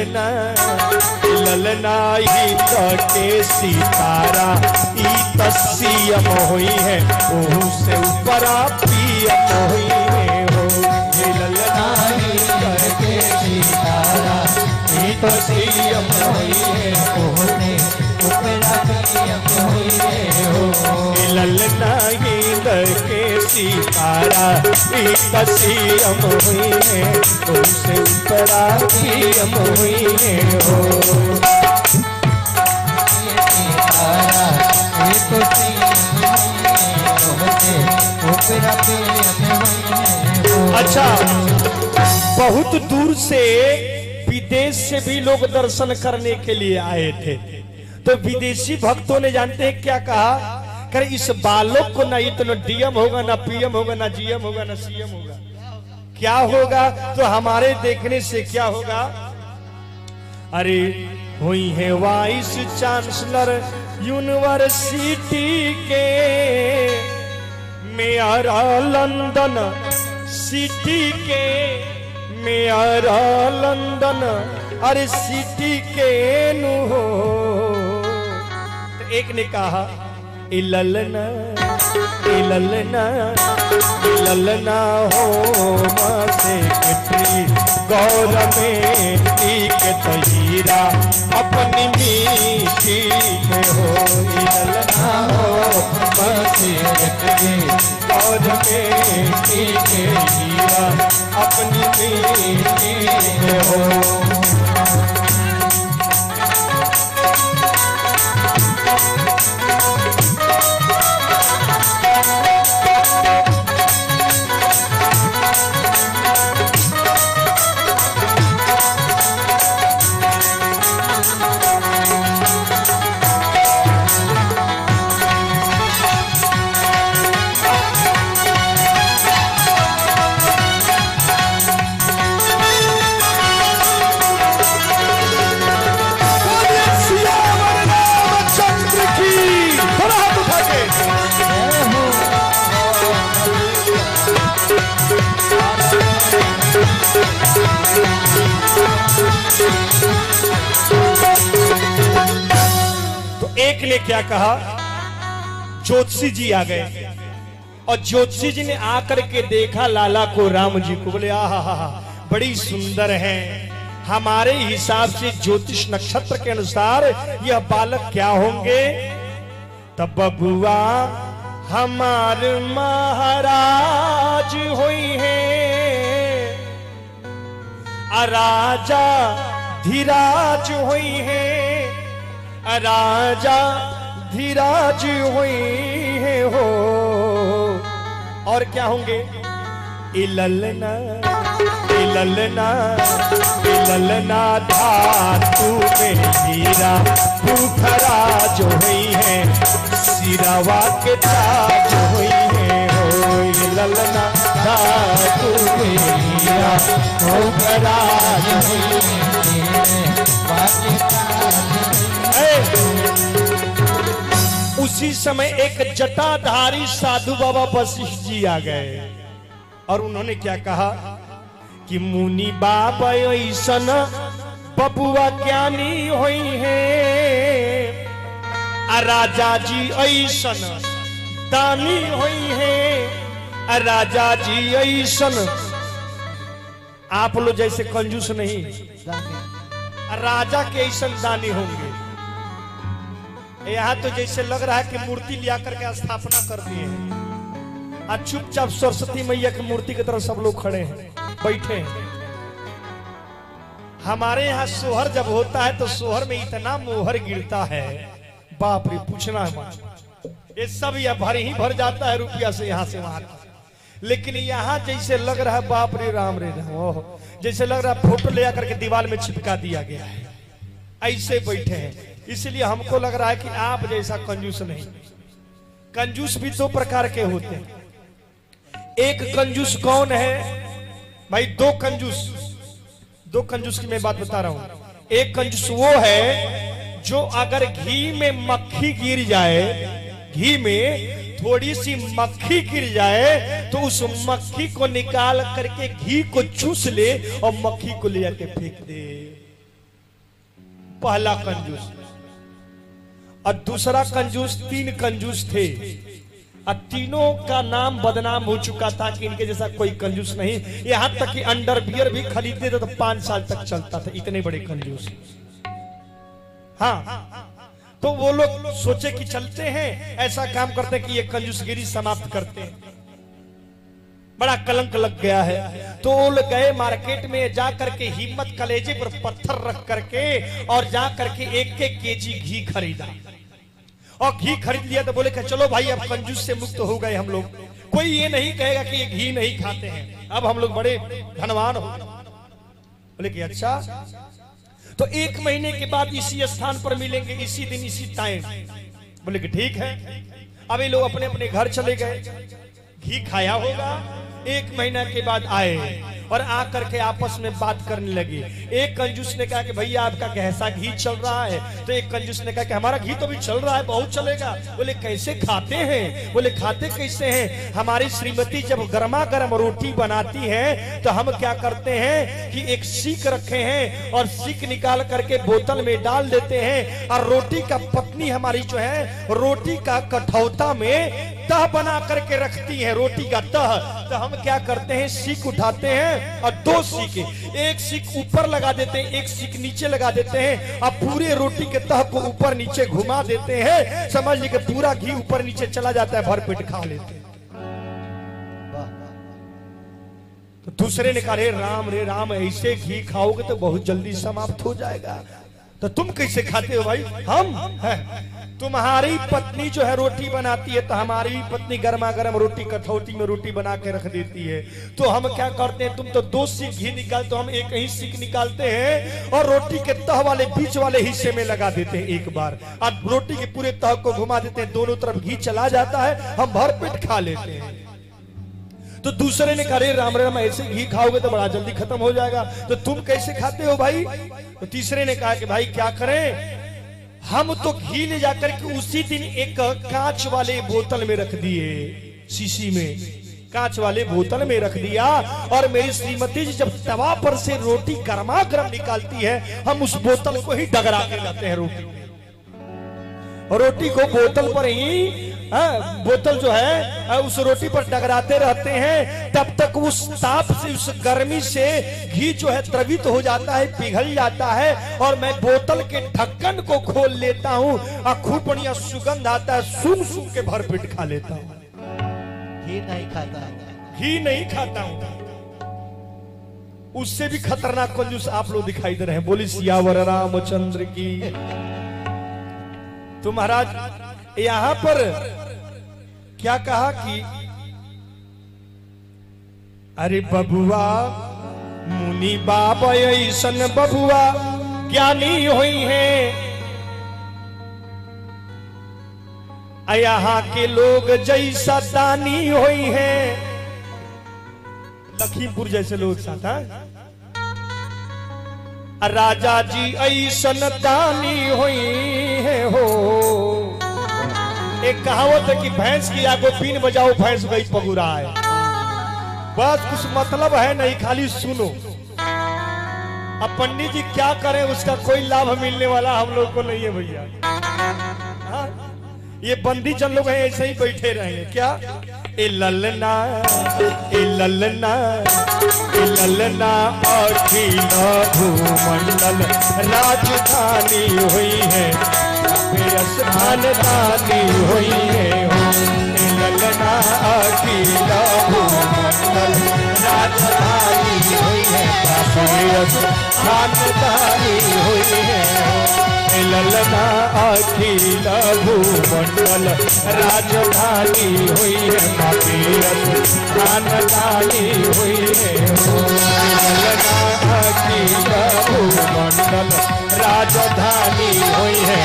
ललना ललना ही के सितारा ई तसीयम हुई है ओहू से ऊपरा पियम हुई है हो ललना ही के सितारा ई तसीयम हुई है ओहू से ऊपरा पियम हुई है हो ललना ही के सितारा ई तसीयम हुई है ओहू से ऊपरा पियम हुई है हो अच्छा, बहुत दूर से विदेश से भी लोग दर्शन करने के लिए आए थे, तो विदेशी भक्तों ने जानते हैं क्या कहा, कर इस बालक को ना इतना डीएम होगा ना पीएम होगा ना जीएम होगा ना सीएम होगा, क्या होगा तो हमारे देखने से क्या होगा, अरे हुई है वाइस चांसलर यूनिवर्सिटी के मेयर लंदन सिटी के मेयर लंदन अरे सिटी के नु हो। तो एक ने कहा इललना हो सेक्रेटरी गवर्नमेंट के तहीरा अपनी मीठी में हो इललना हो सेक्रेटरी गवर्नमेंट के हीरा अपनी मीठी में हो। एक ने क्या कहा, ज्योतिषी जी आ गए और ज्योतिषी जी ने आकर के देखा लाला को, राम जी को, बोले आहा बड़ी सुंदर है, हमारे हिसाब से ज्योतिष नक्षत्र के अनुसार यह बालक क्या होंगे, तब बबुआ हमार महाराज हुई है, राजा धीराज हुई है, राजा धीराज हुई है हो। और क्या होंगे, इललना धातु में हीरा पुखरा जो हुई है, सिरावा के ताज हुई है हो इललना धातु में हीरा पुखरा जो हुई है। उसी समय एक जटाधारी साधु बाबा वशिष्ठ जी आ गए और उन्होंने क्या कहा कि मुनि बाबा ऐसन बबुआ ज्ञानी हुई है, राजा जी ऐसन दानी हुई है, राजा जी ऐसन आप लोग जैसे कंजूस नहीं, राजा के ऐसन दानी होंगे। यहाँ तो जैसे लग रहा है कि मूर्ति लिया करके स्थापना कर दिए हैं और चुपचाप सरस्वती मैया की मूर्ति की तरफ सब लोग खड़े हैं, बैठे हैं। हमारे यहाँ सोहर जब होता है तो सोहर में इतना मोहर गिरता है, बाप रे पूछना है, ये सब यह भर ही भर जाता है रुपया से यहाँ से वहां। लेकिन यहाँ जैसे लग रहा है बाप रे राम, जैसे लग रहा है फोटो ले आकर के दीवार में चिपका दिया गया है, ऐसे बैठे हैं। इसलिए हमको लग रहा है कि आप जैसा कंजूस नहीं। कंजूस भी दो प्रकार के होते हैं। एक कंजूस कौन है भाई, दो कंजूस की मैं बात बता रहा हूं। एक कंजूस वो है जो अगर घी में मक्खी गिर जाए, घी में थोड़ी सी मक्खी गिर जाए तो उस मक्खी को निकाल करके घी को चूस ले और मक्खी को ले आके फेंक दे। पहला कंजूस। और दूसरा कंजूस, 3 कंजूस थे और तीनों का नाम बदनाम हो चुका था कि इनके जैसा कोई कंजूस नहीं। यहां तक कि अंडरवियर भी खरीदते थे तो 5 साल तक चलता था, इतने बड़े कंजूस। हाँ, तो वो लोग सोचे कि चलते हैं, ऐसा काम करते हैं कि ये कंजूसगिरी समाप्त करते हैं। बड़ा कलंक लग गया है तो वो लोग गए मार्केट में, जा करके हिम्मत कलेजे पर पत्थर रख करके और जा करके 1-1 केजी घी खरीदा। और घी खरीद लिया तो बोले कि चलो भाई अब कंजूस से मुक्त हो गए हम लोग, कोई ये नहीं कहेगा कि ये घी नहीं खाते हैं, अब हम लोग बड़े धनवान हो। बोले कि अच्छा, तो 1 महीने के बाद इसी स्थान पर मिलेंगे, इसी दिन इसी टाइम। बोले कि ठीक है। अब ये लोग अपने अपने घर चले गए, घी खाया होगा। 1 महीना के बाद आए और आकर के आपस में बात करने लगे। एक कंजूस ने कहा कि भैया आपका कैसा घी चल रहा है? तो एक कंजूस ने कहा कि हमारा घी तो भी चल रहा है, बहुत चलेगा। बोले कैसे खाते हैं? बोले खाते कैसे हैं, हमारी श्रीमती जब गर्मा गर्म रोटी बनाती है तो हम क्या करते हैं कि एक सीख रखे हैं और सीख निकाल करके बोतल में डाल देते हैं और रोटी का पत्नी हमारी जो है रोटी का कठौता में तह बना करके रखती है, रोटी का तह। तो हम क्या करते हैं, सीख उठाते हैं और 2 सीख, एक सीख ऊपर लगा देते हैं, एक सीख नीचे लगा देते हैं और पूरे रोटी के तह को ऊपर नीचे घुमा देते हैं। समझ लीजिए कि पूरा घी ऊपर नीचे चला जाता है, भरपेट खा लेते हैं। तो दूसरे ने कहा रे राम, ऐसे घी खाओगे तो बहुत जल्दी समाप्त हो जाएगा। तो तुम कैसे खाते हो भाई? हम है, तुम्हारी पत्नी जो है रोटी बनाती है तो हमारी पत्नी गर्मा गर्म रोटी कठौती में रोटी बना के रख देती है। तो हम क्या करते हैं, तुम तो 2 सीख घी निकालते, तो हम 1 ही सीख निकालते हैं और रोटी के तह वाले बीच वाले हिस्से में लगा देते हैं एक बार, और रोटी के पूरे तह को घुमा देते हैं, दोनों तरफ घी चला जाता है, हम भरपेट खा लेते हैं। तो दूसरे ने कहा रे राम, ऐसे घी खाओगे तो बड़ा जल्दी खत्म हो जाएगा, तो तुम कैसे खाते हो भाई? तो तीसरे ने कहा कि भाई क्या करें, हम तो घी ले जाकर के उसी दिन एक कांच वाले बोतल में रख दिए, शीशी में कांच वाले बोतल में रख दिया। और मेरी श्रीमती जी जब तवा पर से रोटी गर्मा गर्म निकालती है, हम उस बोतल को ही डगरा के लाते हैं रोटी को बोतल पर ही, बोतल जो है उस रोटी पर डगराते रहते हैं। तब तक उस ताप से, उस गर्मी से घी जो है द्रवित हो जाता है, पिघल जाता है और मैं बोतल के ढक्कन को खोल लेता हूँ और खूब बढ़िया सुगंध आता है, सूंघ सूंघ के भरपेट खा लेता हूँ। घी नहीं खाता हूँ। उससे भी खतरनाक कंजूस आप लोग दिखाई दे रहे हैं। बोली सियावर रामचंद्र की। तो महाराज यहां पर क्या कहा कि अरे बबुआ मुनि बाबा ऐसन बबुआ ज्ञानी हुई है, यहाँ के लोग जैसा दानी हुई है। लखीमपुर जैसे लोग साथ है, राजा जी ऐसन दानी हुई है हो। एक कहावत है कि भैंस की आगो बीन बजाओ भैंस गई पगुरा है। बस कुछ मतलब है नहीं, खाली सुनो। अब पंडित जी क्या करें, उसका कोई लाभ मिलने वाला हम लोग को नहीं है भैया। ये बंदी जन लोग हैं ऐसे ही बैठे रहेंगे क्या? ए ललना ए ललना ए ललना अखिल भूमंडल राजधानी हुई है, खानदानी हुई है। ए ललना अखिल भूमंडल राजधानी हुई है, खानदानी हुई है। ललना अखिल भूमंडल राजधानी हुई है, खानदानी हुई है। ललना अखिल भूमंडल राजधानी हुई है,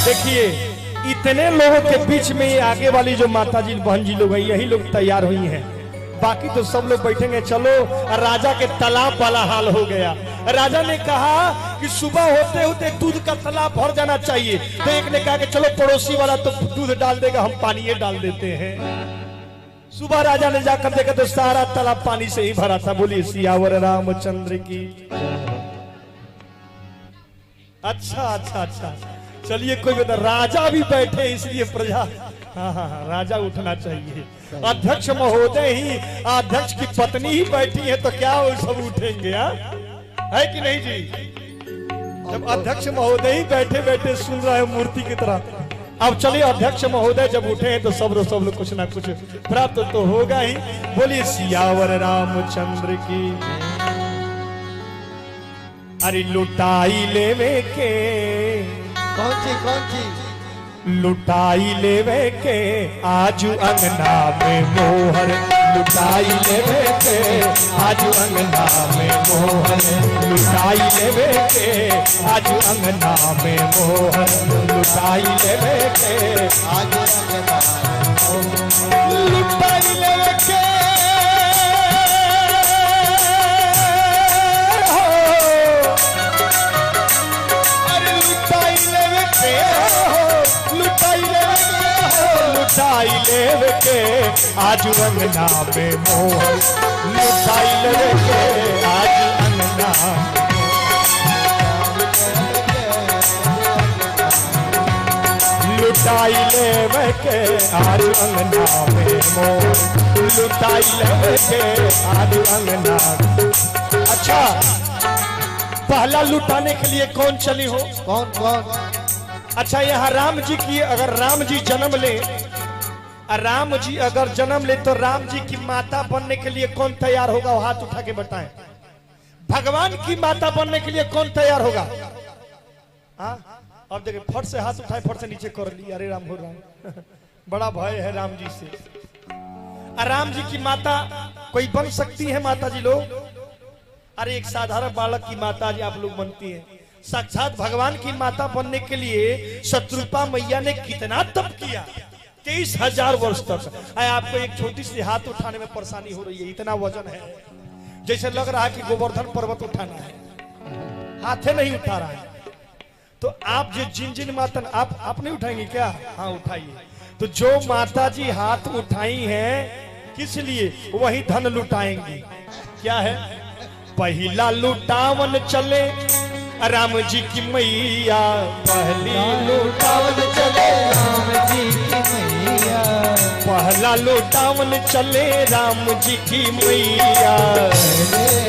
देखिए इतने लोगों के बीच में ये आगे वाली जो माता जी बहन जी लोग हैं, यही लोग तैयार हुई हैं। बाकी तो सब लोग बैठेंगे। चलो, राजा के तालाब वाला हाल हो गया। राजा ने कहा कि सुबह होते होते दूध का तालाब भर जाना चाहिए। तो एक ने कहा कि चलो पड़ोसी वाला तो दूध डाल देगा, हम पानी डाल देते हैं। सुबह राजा ने जाकर देखा तो सारा तालाब पानी से ही भरा था। बोलिए सियावर रामचंद्र की। अच्छा अच्छा अच्छा, चलिए कोई बता, राजा भी बैठे इसलिए प्रजा, हाँ हाँ हाँ, राजा उठना चाहिए। अध्यक्ष महोदय ही, अध्यक्ष की पत्नी ही बैठी है तो क्या वो सब उठेंगे? है कि नहीं जी? जब अध्यक्ष महोदय ही बैठे बैठे सुन रहे हैं मूर्ति की तरह। अब चलिए अध्यक्ष महोदय जब उठे हैं तो सब लोग कुछ ना कुछ प्राप्त तो होगा ही। बोलिए सियावर रामचंद्र की। अरे लुटाई लेवे के, कौन सी लुटाई लेवे के आजू अंगना में मोहर, लुटाई लेवे के आजू अंगना में मोहर, लुटाई लेवे के आजू अंगना में मोहर, लुटाई लेवे के आजू अंगना में लुटाई लेवे के लुटाई लेवे के आजू अंगना में मोहर, लुटाई लेवे के आजू अंगना, लुटाई लेवे के आजू अंगना में मोहर, लुटाई लेवे के आजू अंगना। अच्छा, पहला लुटाने के लिए कौन चली हो? कौन? अच्छा, यहाँ राम जी की, अगर राम जी जन्म ले, राम जी अगर जन्म ले तो राम जी की माता बनने के लिए कौन तैयार होगा? वो हाथ उठा के बताएं। भगवान की माता बनने के लिए कौन तैयार होगा? हाँ, अब देखिए, फट से हाथ उठाए, फट से नीचे कर ली। अरे राम हो राम, बड़ा भय है राम जी से। राम जी की माता कोई बन सकती है? माता जी लोग, अरे एक साधारण बालक की माता जी आप लोग बनती है। साक्षात भगवान की माता बनने के लिए शत्रुपा मैया ने कितना तप किया, 23,000 वर्ष तक। आपको एक छोटी सी हाथ उठाने में परेशानी हो रही है, इतना वजन है, जैसे लग रहा है कि गोवर्धन पर्वत उठाना है, हाथे नहीं उठा रहा है। तो आप जो जिन माता, आप नहीं उठाएंगे क्या? हाँ उठाइए। तो जो माता जी हाथ उठाई हैं, किस लिए? वही धन लुटाएंगी। क्या है? पहला लुटावन चले राम जी की मैया, पहली लुटावन चले राम जी की मैया, पहला लुटावन चले राम जी की मैया,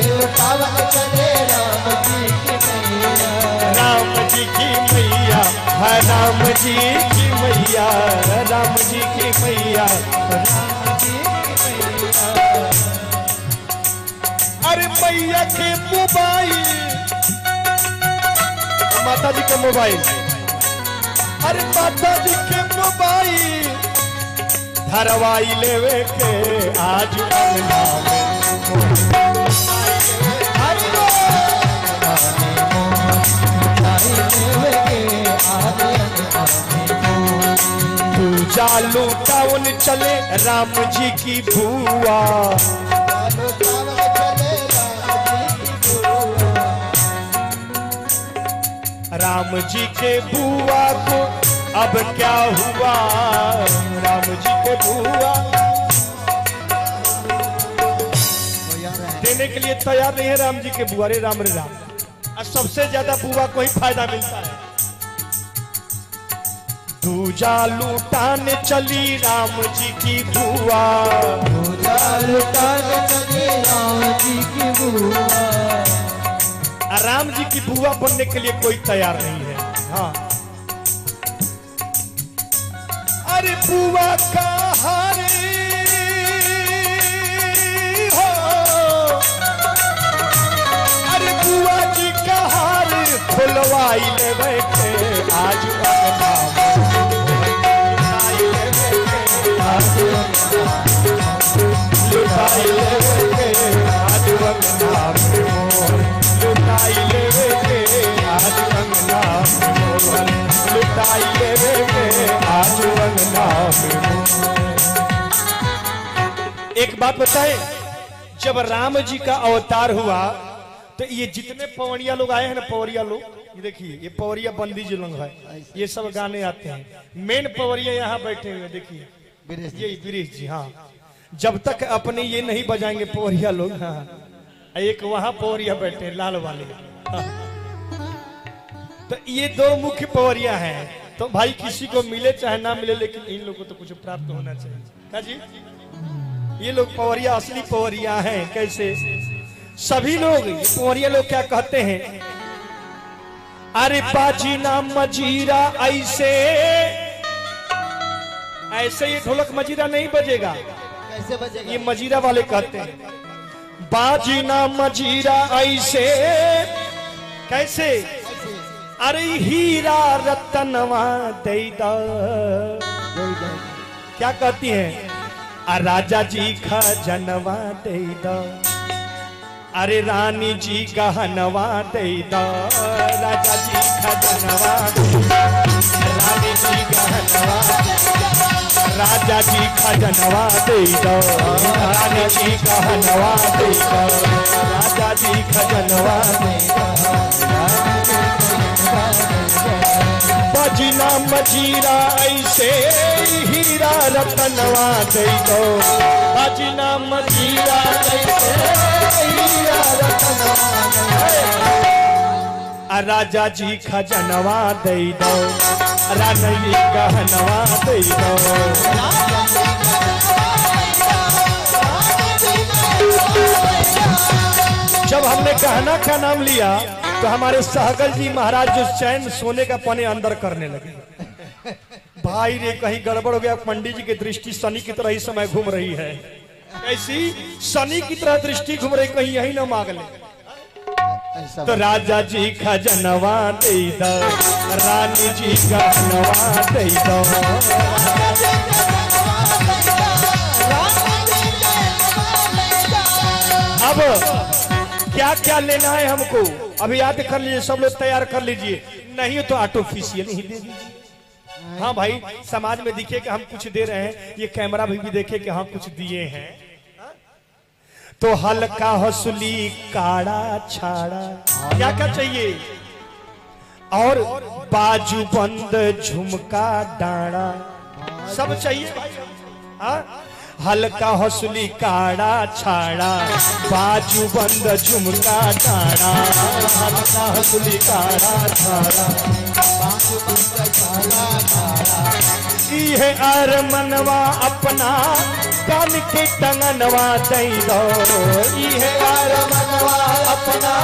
लुटावन चले राम जी की मैया, राम जी की मैया है, राम जी की मैया, राम जी की मैया, राम जी की मैया। अरे मैया के मोबाइल, माता जी के मोबाइल, अरे माता जी के मोबाइल धरवाई लेवे के आज अंगना में, पूजा लुटावन चले राम जी की बुआ, राम जी के बुआ को अब क्या हुआ? राम जी के बुआ देने के लिए तैयार नहीं है राम जी के बुआ। रे राम रे राम, और सबसे ज्यादा बुआ को ही फायदा मिलता है। दूजा लुटाने चली राम जी की बुआ, पूजा लुटाने चली राम जी की बुआ, राम जी की बुआ बनने के लिए कोई तैयार नहीं है। हाँ, अरे बुआ का हारे हो, अरे बुआ जी का हार खुलवाई ले बैठे आज अंगना में, लुटाई ले बैठे आज अंगना में, लुटाई लेवे के आज अंगना में, लुटाई लेवे के आज अंगना में। एक बात बताएं, जब राम जी का अवतार हुआ तो ये जितने पवरिया लोग आए हैं ना, पवरिया लोग, ये देखिए, ये पवरिया बंदी जो लोग है, ये सब गाने आते हैं। मेन पवरिया यहाँ बैठे हुए देखिए, ये गिरीश जी। हाँ, जब तक अपने ये नहीं बजाएंगे पवरिया लोग। हाँ, एक वहां पवरिया बैठे लाल वाले। हाँ। तो ये दो मुख्य पवरिया हैं। तो भाई किसी को मिले चाहे ना मिले, लेकिन इन लोगों को तो कुछ प्राप्त होना चाहिए। क्या जी? ये लोग पवरिया असली पवरिया हैं। कैसे? सभी लोग पवरिया लोग क्या कहते हैं? अरे बाजी ना मजीरा ऐसे ऐसे ये ढोलक मजीरा नहीं बजेगा। कैसे बजेगा? ये मजीरा वाले कहते हैं बाजी ना मजीरा ऐसे। कैसे? अरे हीरा रतनवा दे दो। क्या कहती हैं? राजा जी खजनवा दे दो, अरे रानी जी गहनवा दे दो। राजा जी खजनवा दे दो, रानी जी गहनवा दे दो। राजा जी खजनवा दे दो, रानी जी गहनवा दे दो। राजा जी खजनवा दे दो। बजना मजीरा ऐसे हीरा रतनवा दे दो। बजना मजीरा ऐसे हीरा रतनवा दे दो। राजा जी खजनवा दे दो, रानी जी गहनवा दे दो। जब हमने गहना का नाम लिया तो हमारे सहगल जी महाराज जो चैन सोने का पने अंदर करने लगे। भाई रे कहीं गड़बड़ हो गया, पंडित जी की दृष्टि शनि की तरह इस समय घूम रही है। ऐसी शनि की तरह दृष्टि घूम रही, कहीं यही ना मांग ले। तो राजा जी खजनवा दे दो, रानी जी गहनवा दे दो। अब क्या क्या लेना है हमको अभी याद कर लीजिए, सब लोग तैयार कर लीजिए, नहीं तो आर्टिफिशियल ही दे दीजिए। हाँ भाई, समाज में दिखे कि हम कुछ दे रहे हैं, ये कैमरा भी देखे कि हम कुछ दिए हैं। तो हल्का हंसुली काड़ा छाड़ा, क्या क्या चाहिए? और बाजू बंद झुमका डाड़ा, सब चाहिए भाई। हाँ, हल्का हौसली काड़ा छाड़ा, बाजू बंद झुमका डाड़ा। हल्का हौसली काड़ा छाड़ा, बाजू बंद छाड़ा छाड़ा। ये अर मनवा अपना कान के टंगनवा दे दो। ये अर मनवा अपना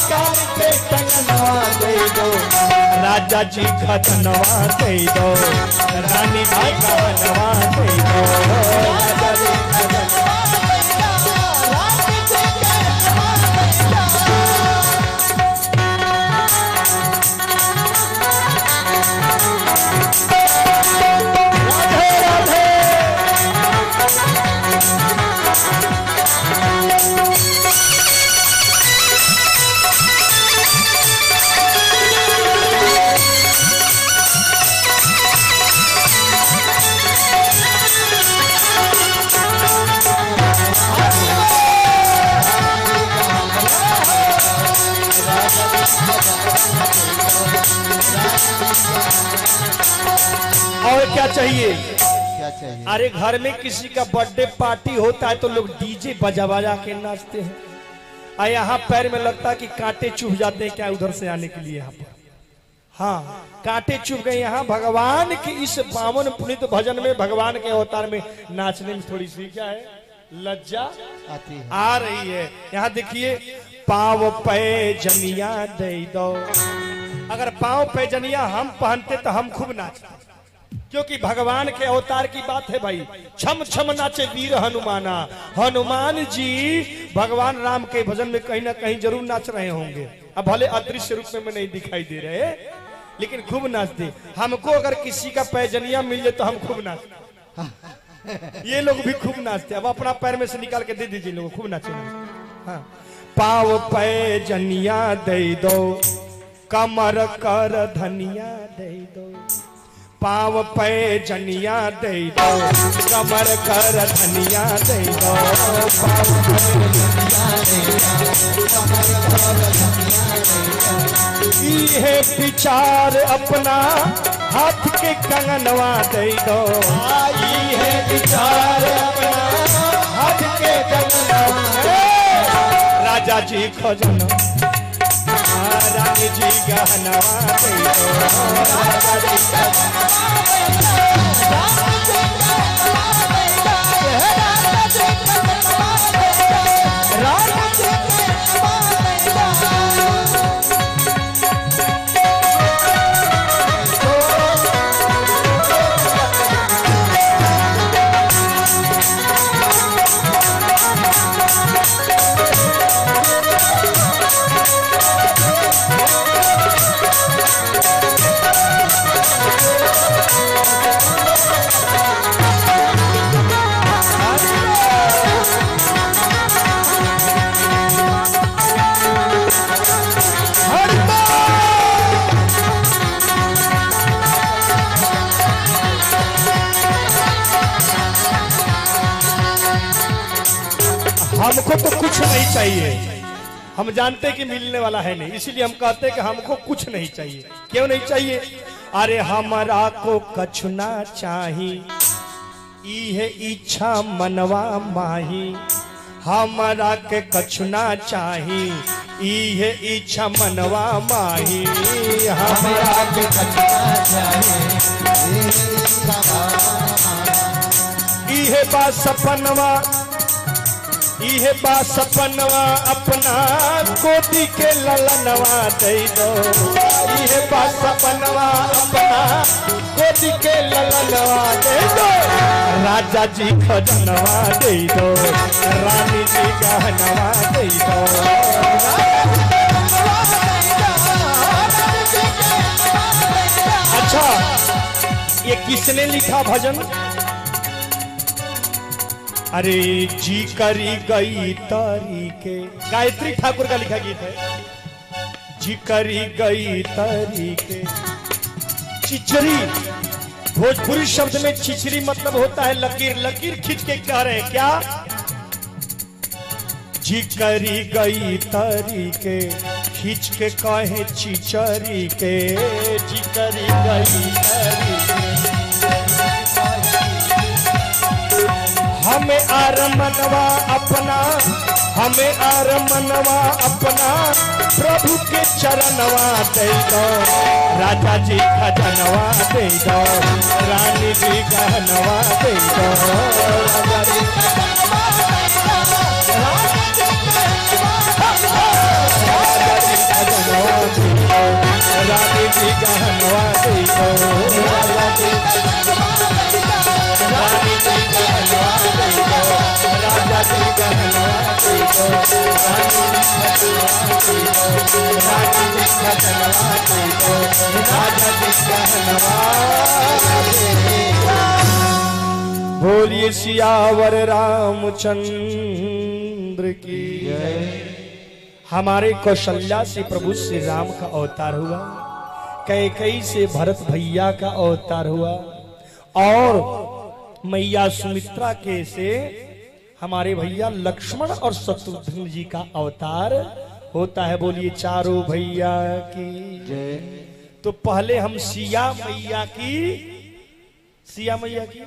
कान के टंगनवा दे दो। राजा जी खजनवा दे दो, रानी जी गहनवा दे दो। राजा जी खजनवा और क्या चाहिए? क्या चाहिए? अरे घर में किसी का बर्थडे पार्टी होता है तो लोग डीजे बजा बजा के नाचते हैं, और यहाँ पैर में लगता है कि कांटे चुभ जाते हैं क्या उधर से आने के लिए यहाँ पर। हाँ, कांटे चुभ गए यहाँ। भगवान के इस पावन पुनीत भजन में, भगवान के अवतार में नाचने में थोड़ी सी क्या है, लज्जा आती है, आ रही है। यहाँ देखिए, पाँव पे जनिया दे दो। अगर पाँव पे जनिया हम पहनते तो हम खूब नाचते, क्योंकि भगवान के अवतार की बात है भाई। छम छम नाचे वीर हनुमाना। हनुमान जी भगवान राम के भजन में कहीं ना कहीं जरूर नाच रहे होंगे। अब भले अदृश्य रूप में नहीं दिखाई दे रहे, लेकिन खूब नाचते। हमको अगर किसी का पैजनिया मिल जाए तो हम खूब नाचते। ये लोग भी खूब नाचते। अब अपना पैर में से निकाल के दे दीजिए, लोग खूब नाचे। हाँ, पाव पैजनिया दे दो, कमर कर धनिया दे दो। पाव पे जनिया दे दो, कमर कर धनिया दे दो। पाव पे जनिया दे दो, कमर कर धनिया दे दो। ये विचार अपना हाथ के कंगनवा दे दो। ये विचार अपना राजा जी खजन रानी जी गहनवा दे दो राजा जी हमको तो कुछ नहीं चाहिए, हम जानते कि मिलने वाला है नहीं, इसीलिए हम कहते कि हमको कुछ नहीं चाहिए। क्यों नहीं चाहिए? अरे हमारा को कछुना चाही इहे इच्छा मनवा माही, हमारा के कछुना चाही इहे इच्छा मनवा माही, हमारा के कछुना चाही इहे बा सपनवा इहे बा सपनवा अपना गोदी के ललनवा दे दो, इहे बा सपनवा अपना गोदी के ललनवा दे दो, राजा जी खजनवा दे दो रानी जी गहनवा दे दो। अच्छा, ये किसने लिखा भजन? अरे जी करी गई तरीके, गायत्री ठाकुर का लिखा गीत है। जी करी गई तरीके, चिचरी भोजपुरी शब्द में चिचरी मतलब होता है लकीर, लकीर खींच के कह रहे हैं क्या? जी करी गई तरीके खींच के कहे चिचरी के, जी करी गई तरीके हमें आरमनवा अपना, हमें आरमनवा अपना प्रभु के चरणवा दे दो, राजा जी खजनवा दे दो रानी जी गहनवा दे दो, राजा जी खजनवा दे दो रानी जी गहनवा दे दो, राजा जी बोलिए सियावर रामचंद्र की जय। हमारे कौशल्या से प्रभु श्री राम का अवतार हुआ, कैकेयी से भरत भैया का अवतार हुआ, और मैया सुमित्रा के से हमारे भैया लक्ष्मण और शत्रुघ्न जी का अवतार होता है। बोलिए चारों भैया की जय। तो पहले हम सिया मैया की, सिया मैया की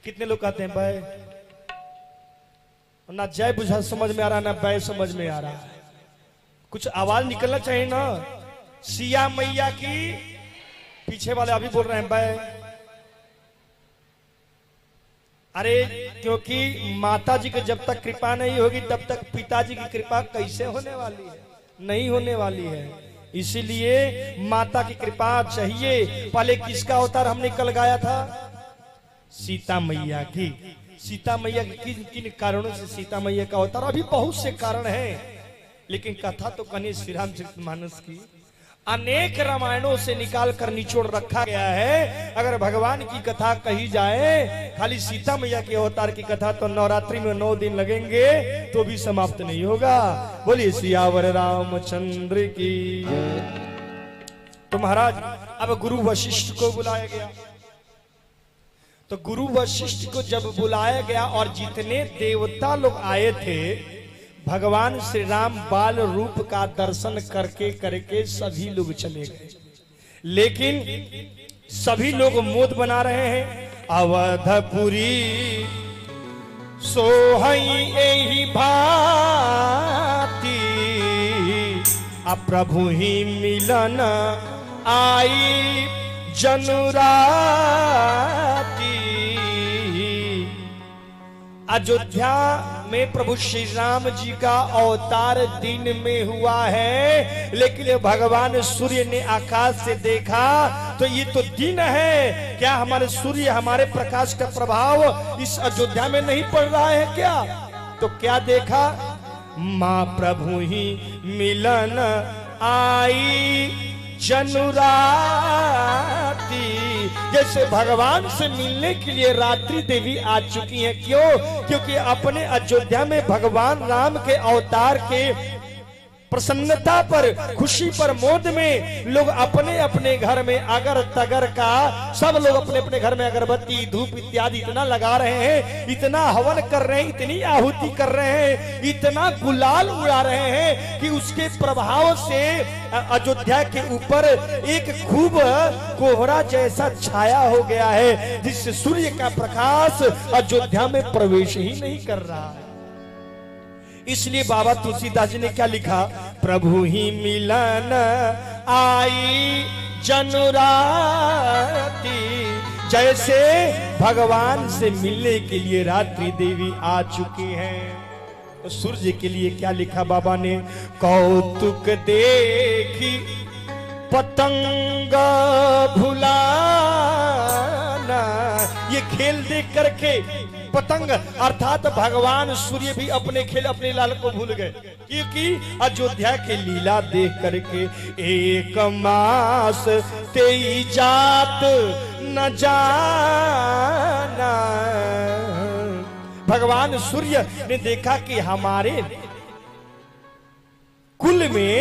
कितने लोग कहते हैं बै? ना जय बुझा समझ में आ रहा, ना बै समझ में आ रहा है, कुछ आवाज निकलना चाहिए ना। सिया मैया की, पीछे वाले अभी बोल रहे हैं बै। अरे क्योंकि माता जी की जब तक कृपा नहीं होगी तब तक पिताजी की कृपा कैसे होने वाली है? नहीं होने वाली है। इसीलिए माता की कृपा चाहिए। पहले किसका अवतार हमने कल गाया था? सीता मैया की। सीता मैया की किन किन कारणों से सीता मैया का अवतार? अभी बहुत से कारण हैं, लेकिन कथा तो कन्हैया श्री रामचरितमानस की अनेक रामायणों से निकाल कर निचोड़ रखा गया है। अगर भगवान की कथा कही जाए, खाली सीता मैया के अवतार की कथा, तो नवरात्रि में 9 दिन लगेंगे तो भी समाप्त नहीं होगा। बोलिए सियावर रामचंद्र की। तो महाराज अब गुरु वशिष्ठ को बुलाया गया। तो गुरु वशिष्ठ को जब बुलाया गया और जितने देवता लोग आए थे, भगवान श्री राम बाल रूप का दर्शन करके करके सभी लोग चले गए। लेकिन सभी लोग मोद बना रहे हैं, अवधपुरी सोहई एही भांति अब प्रभु ही मिलन आई जनुराती। अयोध्या में प्रभु श्री राम जी का अवतार दिन में हुआ है, लेकिन भगवान सूर्य ने आकाश से देखा तो ये तो दिन है, क्या हमारे सूर्य हमारे प्रकाश का प्रभाव इस अयोध्या में नहीं पड़ रहा है क्या? तो क्या देखा? मां प्रभु ही मिलन आई जनुराती। जैसे भगवान से मिलने के लिए रात्रि देवी आ चुकी हैं। क्यों? क्योंकि अपने अयोध्या में भगवान राम के अवतार के प्रसन्नता पर, खुशी पर, मोद में लोग अपने अपने घर में अगर तगर का सब लोग अपने अपने घर में अगरबत्ती धूप इत्यादि इतना लगा रहे हैं, इतना हवन कर रहे हैं, इतनी आहुति कर रहे हैं, इतना गुलाल उड़ा रहे हैं कि उसके प्रभाव से अयोध्या के ऊपर एक खूब कोहरा जैसा छाया हो गया है, जिससे सूर्य का प्रकाश अयोध्या में प्रवेश ही नहीं कर रहा है। इसलिए बाबा तुलसीदास जी ने क्या लिखा? प्रभु ही मिलन आई जनुराती। जैसे भगवान से मिलने के लिए रात्रि देवी आ चुकी हैं। तो सूर्य के लिए क्या लिखा बाबा ने? कौतुक देखी पतंग भुलाना। ये खेल देख करके पतंग अर्थात भगवान सूर्य भी अपने खेल अपने लाल को भूल गए, क्योंकि अयोध्या के लीला देख करके एक मास तेई जात न जाना। भगवान सूर्य ने देखा कि हमारे कुल में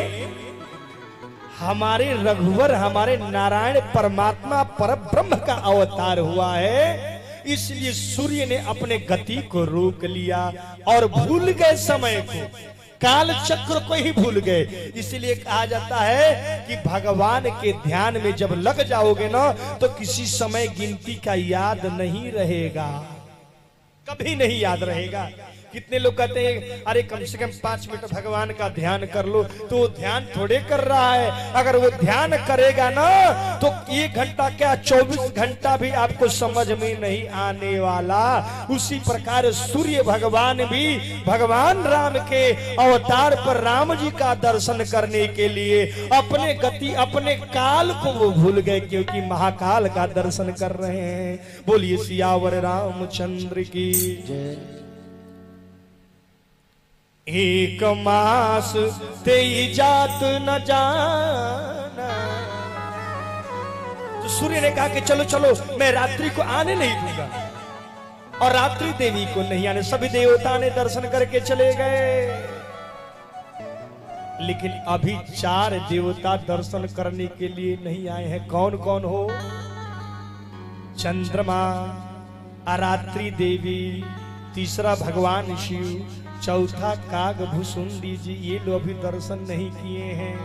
हमारे रघुवर, हमारे नारायण परमात्मा परब्रह्म का अवतार हुआ है। इसलिए सूर्य ने अपने गति को रोक लिया और भूल गए समय को, काल चक्र को ही भूल गए। इसलिए कहा जाता है कि भगवान के ध्यान में जब लग जाओगे ना तो किसी समय गिनती का याद नहीं रहेगा, कभी नहीं याद रहेगा। कितने लोग कहते हैं अरे कम से कम 5 मिनट भगवान का ध्यान कर लो, तो वो ध्यान थोड़े कर रहा है। अगर वो ध्यान करेगा ना तो 1 घंटा क्या 24 घंटा भी आपको समझ में नहीं आने वाला। उसी प्रकार सूर्य भगवान भी भगवान राम के अवतार पर राम जी का दर्शन करने के लिए अपने गति अपने काल को वो भूल गए, क्योंकि महाकाल का दर्शन कर रहे हैं। बोलिए सियावर रामचंद्र की जय। एक मास तेई जात न जाना। तो सूर्य ने कहा कि चलो चलो मैं रात्रि को आने नहीं दूंगा, और रात्रि देवी को नहीं आने। सभी देवता ने दर्शन करके चले गए, लेकिन अभी 4 देवता दर्शन करने के लिए नहीं आए हैं। कौन कौन हो? चंद्रमा, रात्रि देवी, तीसरा भगवान शिव, चौथा काग भुसुंडी जी। ये लोग अभी दर्शन नहीं किए हैं।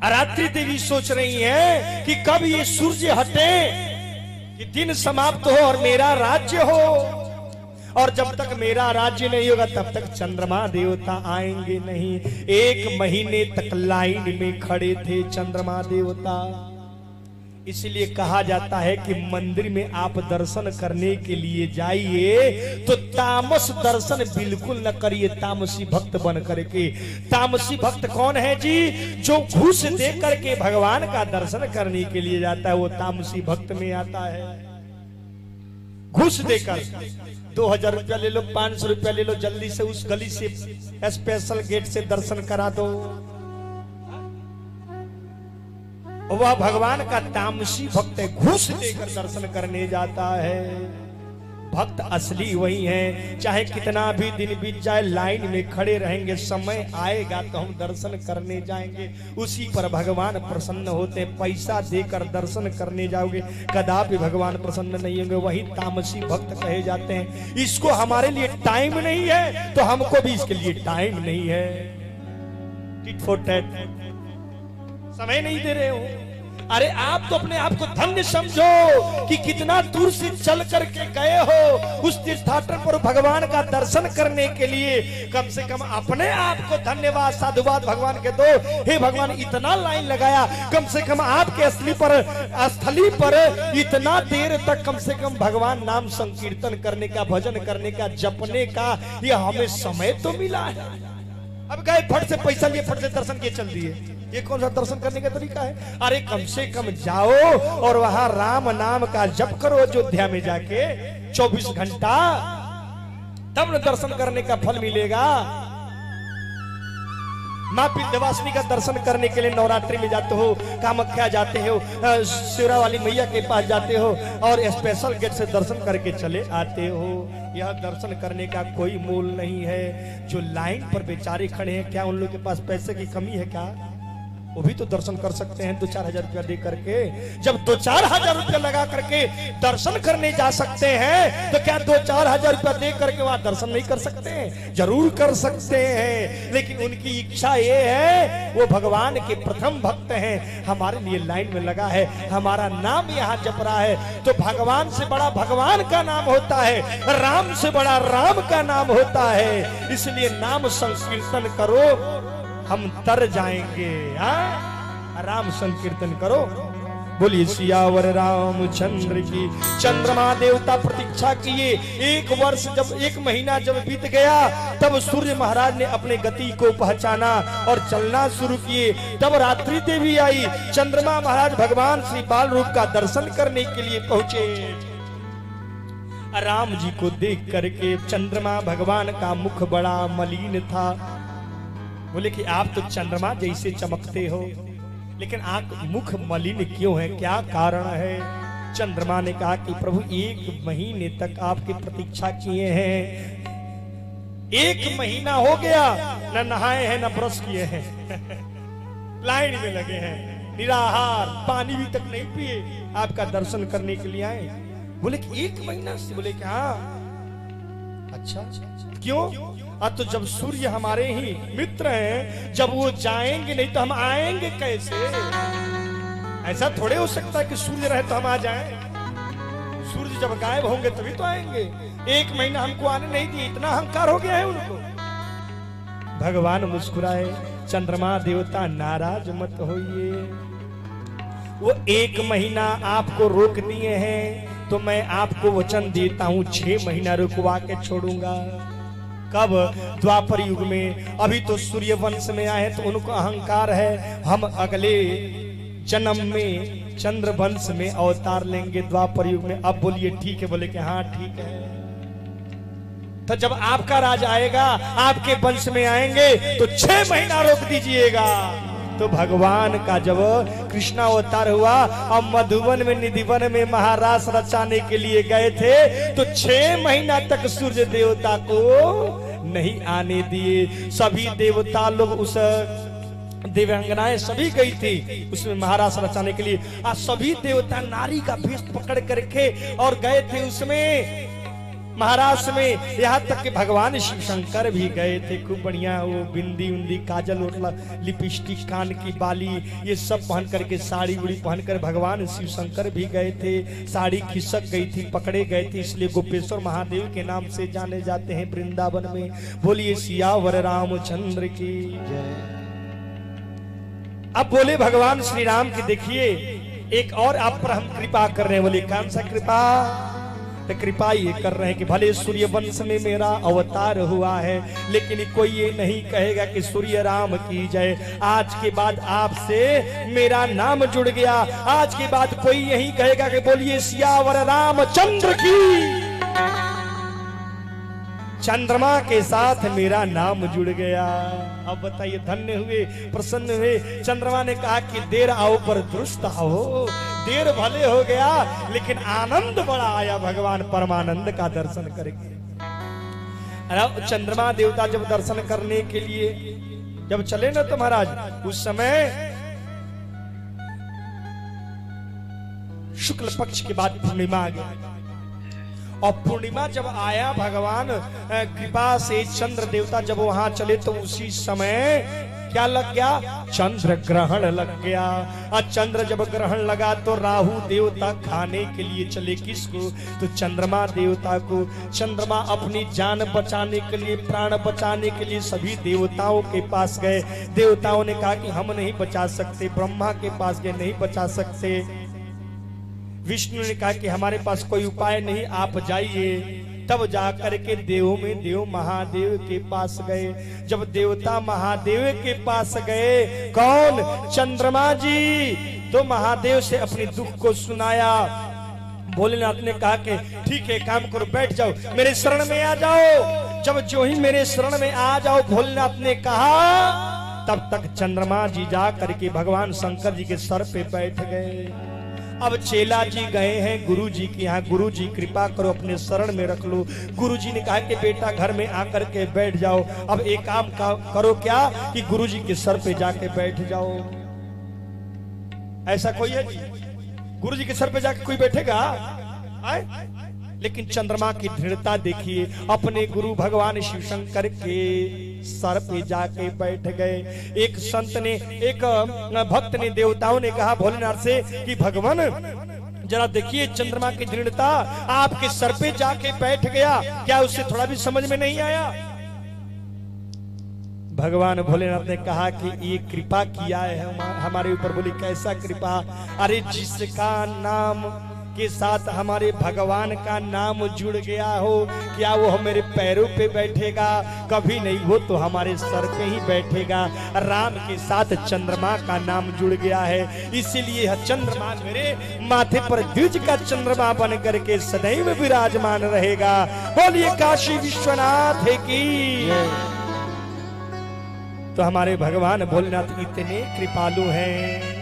रात्रि देवी सोच रही है कि कब ये सूर्य हटे कि दिन समाप्त हो और मेरा राज्य हो, और जब तक मेरा राज्य नहीं होगा तब तक चंद्रमा देवता आएंगे नहीं। 1 महीने तक लाइन में खड़े थे चंद्रमा देवता। इसलिए कहा जाता है कि मंदिर में आप दर्शन करने के लिए जाइए तो तामस दर्शन बिल्कुल न करिए, तामसी भक्त बन करके। तामसी भक्त कौन है जी? जो घूस दे करके भगवान का दर्शन करने के लिए जाता है, वो तामसी भक्त में आता है। घूस देकर 2000 रुपया ले लो, 500 रुपया ले लो, जल्दी से उस गली से स्पेशल गेट से दर्शन करा दो। वह भगवान का तामसी भक्त है, घूस देकर दर्शन करने जाता है। भक्त असली वही है, चाहे कितना भी दिन बीत जाए लाइन में खड़े रहेंगे, समय आएगा तो हम दर्शन करने जाएंगे। उसी पर भगवान प्रसन्न होते हैं। पैसा देकर दर्शन करने जाओगे कदापि भगवान प्रसन्न नहीं होंगे। वही तामसी भक्त कहे जाते हैं। इसको हमारे लिए टाइम नहीं है तो हमको भी इसके लिए टाइम नहीं है। टिट फॉर टैट, समय नहीं दे रहे हो। अरे आप तो अपने आप को धन्य समझो कि कितना दूर से चल करके गए हो उस तीर्थाटन पर भगवान का दर्शन करने के लिए। कम से कम अपने आप को धन्यवाद साधुवाद भगवान के दो। हे भगवान, इतना लाइन लगाया, कम से कम आपके स्थली पर इतना देर तक कम से कम भगवान नाम संकीर्तन करने का, भजन करने का, जपने का ये हमें समय तो मिला है। अब गए फट से पैसा लिए, फट से दर्शन किए, चल दिए, ये कौन सा दर्शन करने का तरीका है? अरे कम से कम जाओ और वहां राम नाम का जप करो अयोध्या में जाके 24 घंटा, तब न दर्शन करने का फल मिलेगा। माँ विंध्यवासिनी का दर्शन करने के लिए नवरात्रि में जाते हो, कामाख्या जाते हो, शिवरा वाली मैया के पास जाते हो और स्पेशल गेट से दर्शन करके चले आते हो। यह दर्शन करने का कोई मूल नहीं है। जो लाइन पर बेचारे खड़े हैं, क्या उन लोगों के पास पैसे की कमी है क्या? वो भी तो दर्शन कर सकते हैं 2-4 हजार रुपया दे करके। जब 2-4 हजार रुपया लगा करके दर्शन करने जा सकते हैं, तो क्या 2-4 हजार रुपया दे करके वहां दर्शन नहीं कर सकते हैं? जरूर कर सकते हैं, लेकिन उनकी इच्छा ये है, वो भगवान के प्रथम भक्त हैं, हमारे लिए लाइन में लगा है, हमारा नाम यहाँ जप रहा है। तो भगवान से बड़ा भगवान का नाम होता है, राम से बड़ा राम का नाम होता है। इसलिए नाम संकीर्तन करो, हम तर जाएंगे। हाँ, राम संकीर्तन करो। बोलिए सियावर रामचंद्र की। चंद्रमा देवता प्रतीक्षा किए 1 वर्ष, जब 1 महीना जब बीत गया, तब सूर्य महाराज ने अपने गति को पहचाना और चलना शुरू किए। तब रात्रि देवी आई, चंद्रमा महाराज भगवान श्री बाल रूप का दर्शन करने के लिए पहुंचे। राम जी को देख करके चंद्रमा भगवान का मुख बड़ा मलिन था। बोले कि आप तो चंद्रमा जैसे चमकते हो, लेकिन आप मुख मलिन क्यों है, क्या कारण है? चंद्रमा ने कहा कि प्रभु 1 महीने तक आपकी प्रतीक्षा किए हैं, 1 महीना हो गया, न नहाए हैं न ब्रश किए हैं लाइन में लगे हैं, निराहार, पानी भी तक नहीं पिए, आपका दर्शन करने के लिए आए। बोले कि 1 महीना से? बोले कि हाँ। अच्छा, क्यों? तो जब सूर्य हमारे ही मित्र हैं, जब वो जाएंगे नहीं तो हम आएंगे कैसे? ऐसा थोड़े हो सकता है कि सूर्य रहे तो हम आ जाएं। सूर्य जब गायब होंगे तभी तो आएंगे। 1 महीना हमको आने नहीं दिए, इतना अहंकार हो गया है उनको। भगवान मुस्कुराए, चंद्रमा देवता नाराज मत होइए, वो 1 महीना आपको रोक दिए हैं, तो मैं आपको वचन देता हूं 6 महीना रुकवा के छोड़ूंगा। कब? द्वापर युग में। अभी तो सूर्य वंश में आए तो उनको अहंकार है, हम अगले जन्म में चंद्र वंश में अवतार लेंगे द्वापर युग में। अब बोलिए ठीक है? बोले कि हाँ ठीक है। तो जब आपका राज आएगा, आपके वंश में आएंगे, तो 6 महीना रोक दीजिएगा। तो भगवान का जब कृष्णा अवतार हुआ, अब मधुवन में निधिवन में महारास रचाने के लिए गए थे, तो 6 महीना तक सूर्य देवता को नहीं आने दिए। सभी देवता लोग, उस दिव्यांगनाएं सभी गई थी उसमें महारास रचाने के लिए। आज सभी देवता नारी का भेष पकड़ करके और गए थे उसमें महाराष्ट्र में। यहाँ तक कि भगवान शिव शंकर भी गए थे। खूब बढ़िया वो बिंदी उंदी, काजल उठला, लिपस्टिक, कान की बाली, ये सब पहन करके, साड़ी उड़ी पहनकर भगवान शिव शंकर भी गए थे। साड़ी खिसक गई थी, पकड़े गए थे, इसलिए गोपेश्वर महादेव के नाम से जाने जाते हैं वृंदावन में। बोलिए सियावर रामचंद्र की जय। अब बोले भगवान श्री राम की, देखिए एक और आप पर हम कृपा कर रहे हैं। बोले कौन सा कृपा? तो कृपा ये कर रहे हैं कि भले सूर्य वंश में मेरा अवतार हुआ है, लेकिन कोई ये नहीं कहेगा कि सूर्य राम की जय। आज के बाद आपसे मेरा नाम जुड़ गया। आज के बाद कोई यही कहेगा कि बोलिए सियावर रामचंद्र की। चंद्रमा के साथ मेरा नाम जुड़ गया। अब बताइए, धन्य हुए, प्रसन्न हुए। चंद्रमा ने कहा कि देर आओ पर दुरुस्त आओ। देर भले हो गया, लेकिन आनंद बड़ा आया भगवान परमानंद का दर्शन करके। अरे चंद्रमा देवता जब दर्शन करने के लिए जब चले ना, तो महाराज उस समय शुक्ल पक्ष के बाद पूर्णिमा आ गया। और पूर्णिमा जब आया, भगवान कृपा से चंद्र देवता जब वहां चले, तो उसी समय क्या लग गया? चंद्र ग्रहण लग गया। और चंद्र जब ग्रहण लगा तो राहु देवता खाने के लिए चले किसको? तो चंद्रमा देवता को। चंद्रमा अपनी जान बचाने के लिए, प्राण बचाने के लिए सभी देवताओं के पास गए। देवताओं ने कहा कि हम नहीं बचा सकते। ब्रह्मा के पास गए, नहीं बचा सकते। विष्णु ने कहा कि हमारे पास कोई उपाय नहीं, आप जाइए। तब जाकर के देवों में देव महादेव के पास गए। जब देवता महादेव के पास गए, कौन? चंद्रमा जी। तो महादेव से अपने दुख को सुनाया। भोलेनाथ ने कहा कि ठीक है, काम करो, बैठ जाओ, मेरे शरण में आ जाओ। जब जो ही मेरे शरण में आ जाओ, भोलेनाथ ने कहा, तब तक चंद्रमा जी जा करके भगवान शंकर जी के सर पे बैठ गए। अब चेला जी गए हैं गुरु जी के यहाँ, गुरु जी कृपा करो, अपने शरण में रख लो। गुरु जी ने कहा कि बेटा घर में आकर के बैठ जाओ। अब एक काम करो, क्या कि गुरु जी के सर पे जाके बैठ जाओ। ऐसा कोई है जी? गुरु जी के सर पे जाके कोई बैठेगा? आए? लेकिन चंद्रमा की दृढ़ता देखिए, अपने गुरु भगवान शिव शंकर के सर पे जाके बैठ गए। एक संत ने, एक भक्त ने, देवताओं ने कहा भोलेनाथ से कि भगवान जरा देखिए चंद्रमा की दृढ़ता, आपके सर पे जाके बैठ गया, क्या उससे थोड़ा भी समझ में नहीं आया? भगवान भोलेनाथ ने कहा कि ये कृपा किया है हमारे ऊपर। बोली कैसा कृपा? अरे जिसका नाम के साथ हमारे भगवान का नाम जुड़ गया हो, क्या वो हमारे पैरों पे बैठेगा? कभी नहीं, वो तो हमारे सर पे ही बैठेगा। राम के साथ चंद्रमा का नाम जुड़ गया है, इसीलिए चंद्रमा मेरे माथे पर द्विज का चंद्रमा बन करके सदैव विराजमान रहेगा। बोलिए काशी विश्वनाथ की। तो हमारे भगवान भोलेनाथ इतने कृपालु हैं।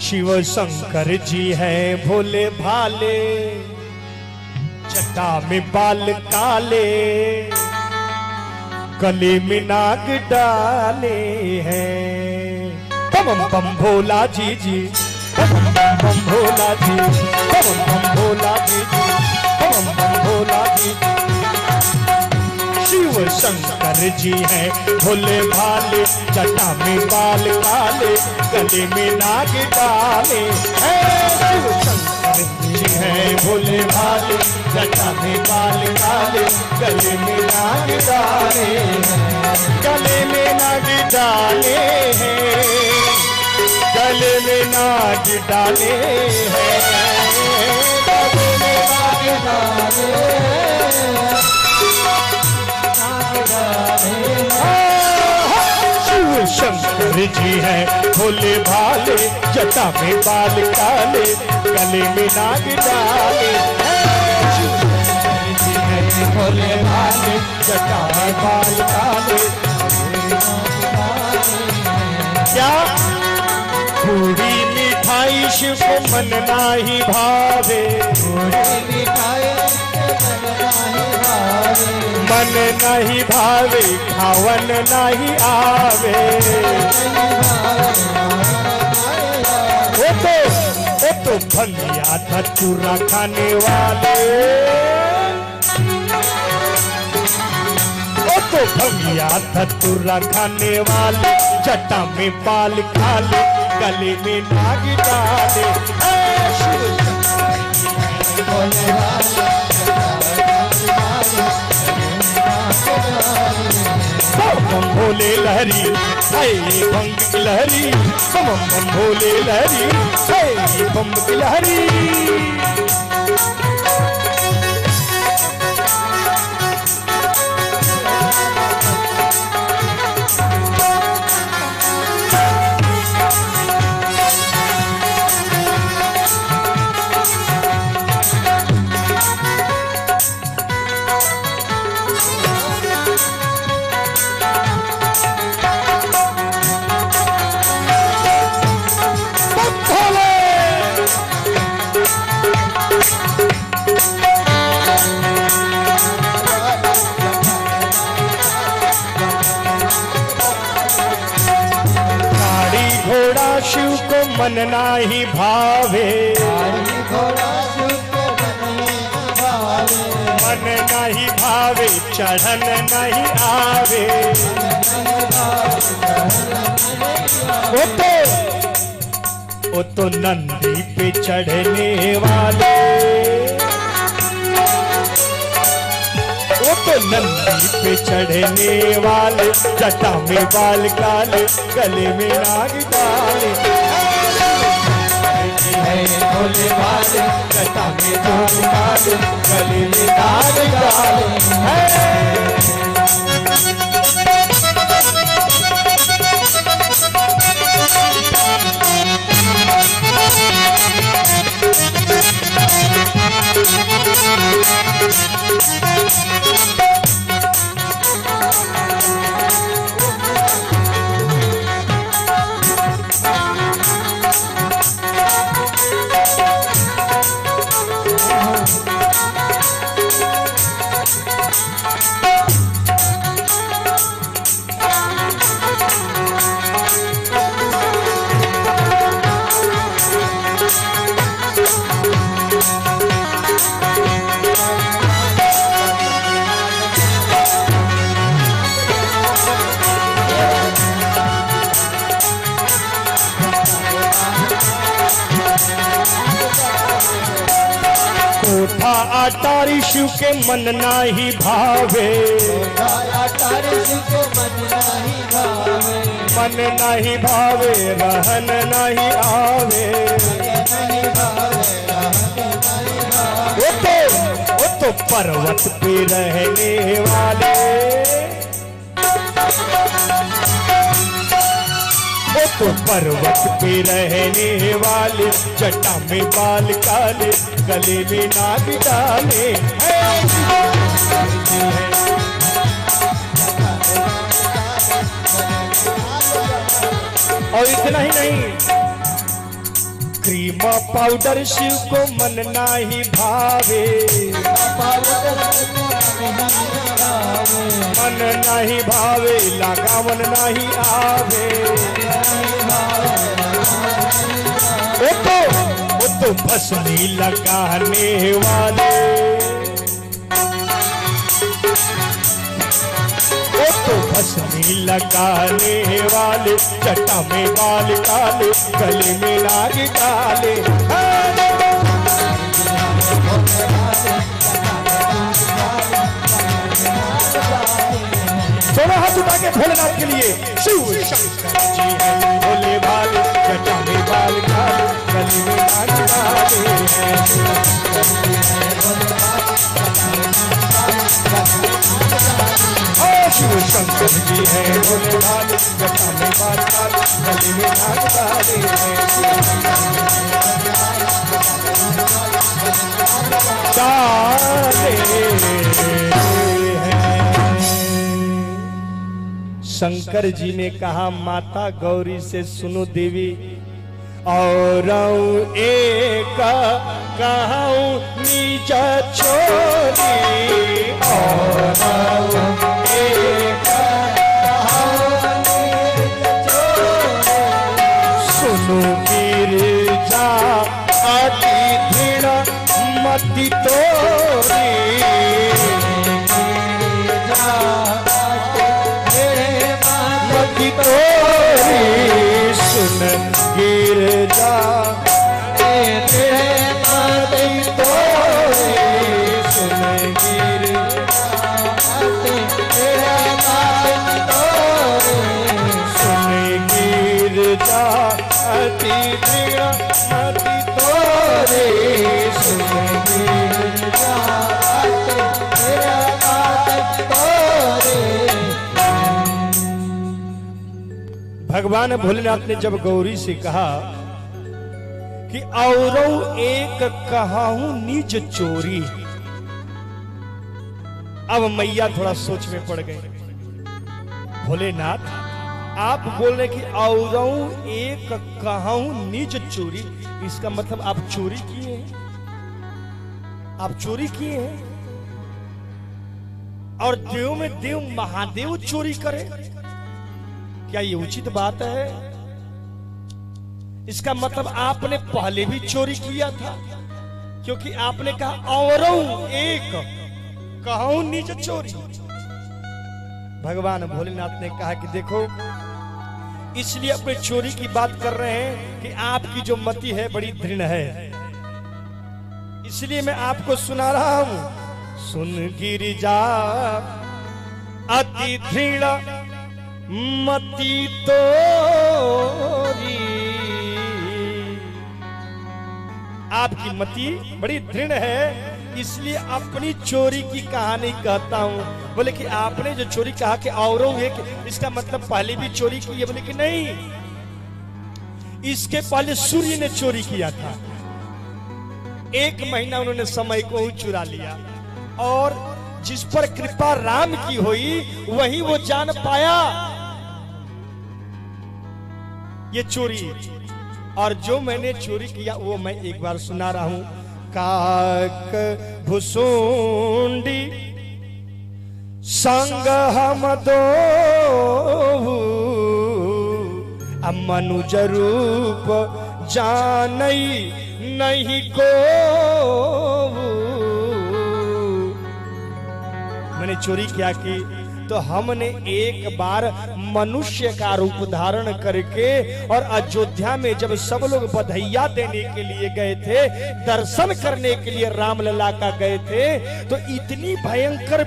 शिव शंकर जी हैं भोले भाले, जटा में बाल काले, गले में नाग डाले हैं। बम बम भोला जी जी, बम बम भोला जी, बम बम भोला जी जी, बम बम भोला जी। शिव शंकर जी हैं भोले भाले, जटा में बाल काले, गले में नाग डाले हैं। शिव शंकर जी हैं भोले भाले, जटा में बाल काले, गले में नाग डाले हैं। गले में नाग डाले हैं, गले में नाग डाले हैं, गले में नाग डाले हैं। शिव शंकर जी हैं भोले भाले, जटा में बाल काले, गले में नाग डाले। शिव शंकर जी हैं भोले भाले, जटा में बाल काले। क्या पूरी मिठाई शिव को मन नाही भावे, मन नहीं भावे, खावन नहीं आवे। वो तो भंगिया धतूरा खाने वाले, वो तो भंगिया धतूरा खाने वाले, जटा में बाल काले, गले में नाग डाले। बम भोले लहरी, हाय भंग की लहरी, बम बम भोले लहरी, हाय बम की लहरी। शिव को मन नाही भावे, मन नाही भावे, चढ़न नहीं आवे। वो तो नंदी पे चढ़ने वाले, वो तो नंदी पे चढ़ने वाले, जटा में बाल काले, गले में नाग डाले। भोले वाले जटा में नाग डाले, गले में नाग डाले। अटारी शिव के मन नाही भावे, मन नहीं भावे, रहन नहीं आवे। वो तो पर्वत पे रहने वाले, वो तो पर्वत पे रहने वाले, जटा में बाल काले, गले में नाग डाले। और इतना ही नहीं, क्रीम पाउडर शिव को मन नाही भावे, मन नहीं भावे, लगावन नहीं आवे। वो तो भस्मी लगाने वाले, वो तो भस्मी लगाने वाले, जटा में बाल काले, गले में नाग डाले। दोनों हाथ उठा के भोलेनाथ के लिए शिव शंकर जी है भोले भाले, जटा में बाल काले, गले में नाग डाले। शिव शंकर जी है भोले भाले, जटा में बाल काले, गले में नाग डाले। शंकर जी ने कहा माता गौरी से सुनो देवी, और एक कहूँ नीच छोरी, और एक सुनो गिरजा अति दृढ़ मति तोरी, सुन गिरजा मति तोरी, सुन गिरजा अति दृढ़ मति तोरी, सुन गिरजा भगवान भोलेनाथ ने जब गौरी से कहा कि औरों एक कहाहूं नीच चोरी, अब मैया थोड़ा सोच में पड़ गई। भोलेनाथ आप बोल रहे कि औरों एक कहाहूं नीच चोरी, इसका मतलब आप चोरी किए हैं, आप चोरी किए हैं। और देव में देव महादेव चोरी करे, क्या ये उचित बात है? इसका मतलब आपने पहले भी चोरी किया था, क्योंकि आपने कहा औरों एक कहूं निज चोरी। भगवान भोलेनाथ ने कहा कि देखो, इसलिए अपने चोरी की बात कर रहे हैं कि आपकी जो मति है बड़ी दृढ़ है, इसलिए मैं आपको सुना रहा हूं। सुन गिरिजा अति दृढ़ मति तोरी। आपकी मति बड़ी दृढ़ है, इसलिए अपनी चोरी की कहानी कहता हूं। बोले कि आपने जो चोरी कहा कि औरों है, इसका मतलब पहले भी चोरी की है? बोले कि नहीं, इसके पहले सूर्य ने चोरी किया था। 1 महीना उन्होंने समय को ही चुरा लिया, और जिस पर कृपा राम की हुई वही वो जान पाया ये चोरी। और जो मैंने चोरी किया वो मैं एक बार सुना रहा हूं। काक भुसुंडी संग हम दो, मनुज रूप जानई नहीं को। मैंने चोरी क्या की? तो हमने एक बार मनुष्य का रूप धारण करके और अयोध्या में जब सब लोग बधाइयां देने के लिए गए थे, दर्शन करने के लिए रामलला का गए थे, तो इतनी भयंकर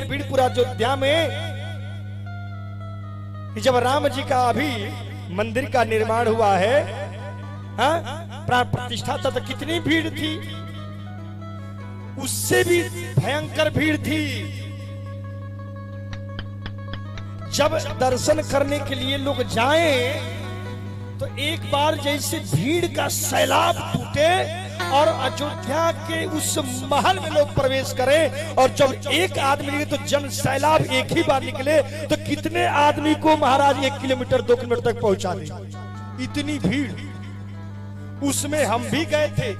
भीड़ पूरा अयोध्या में कि जब राम जी का अभी मंदिर का निर्माण हुआ है, प्राण प्रतिष्ठा था, तो कितनी भीड़ थी, उससे भी भयंकर भीड़ थी। जब दर्शन करने के लिए लोग जाएं तो एक बार जैसे भीड़ का सैलाब टूटे और अयोध्या के उस महल में लोग प्रवेश करें, और जब एक आदमी निकले तो जन सैलाब एक ही बार निकले तो कितने आदमी को महाराज 1 किलोमीटर 2 किलोमीटर तक पहुंचा दे, इतनी भीड़। उसमें हम भी गए थे।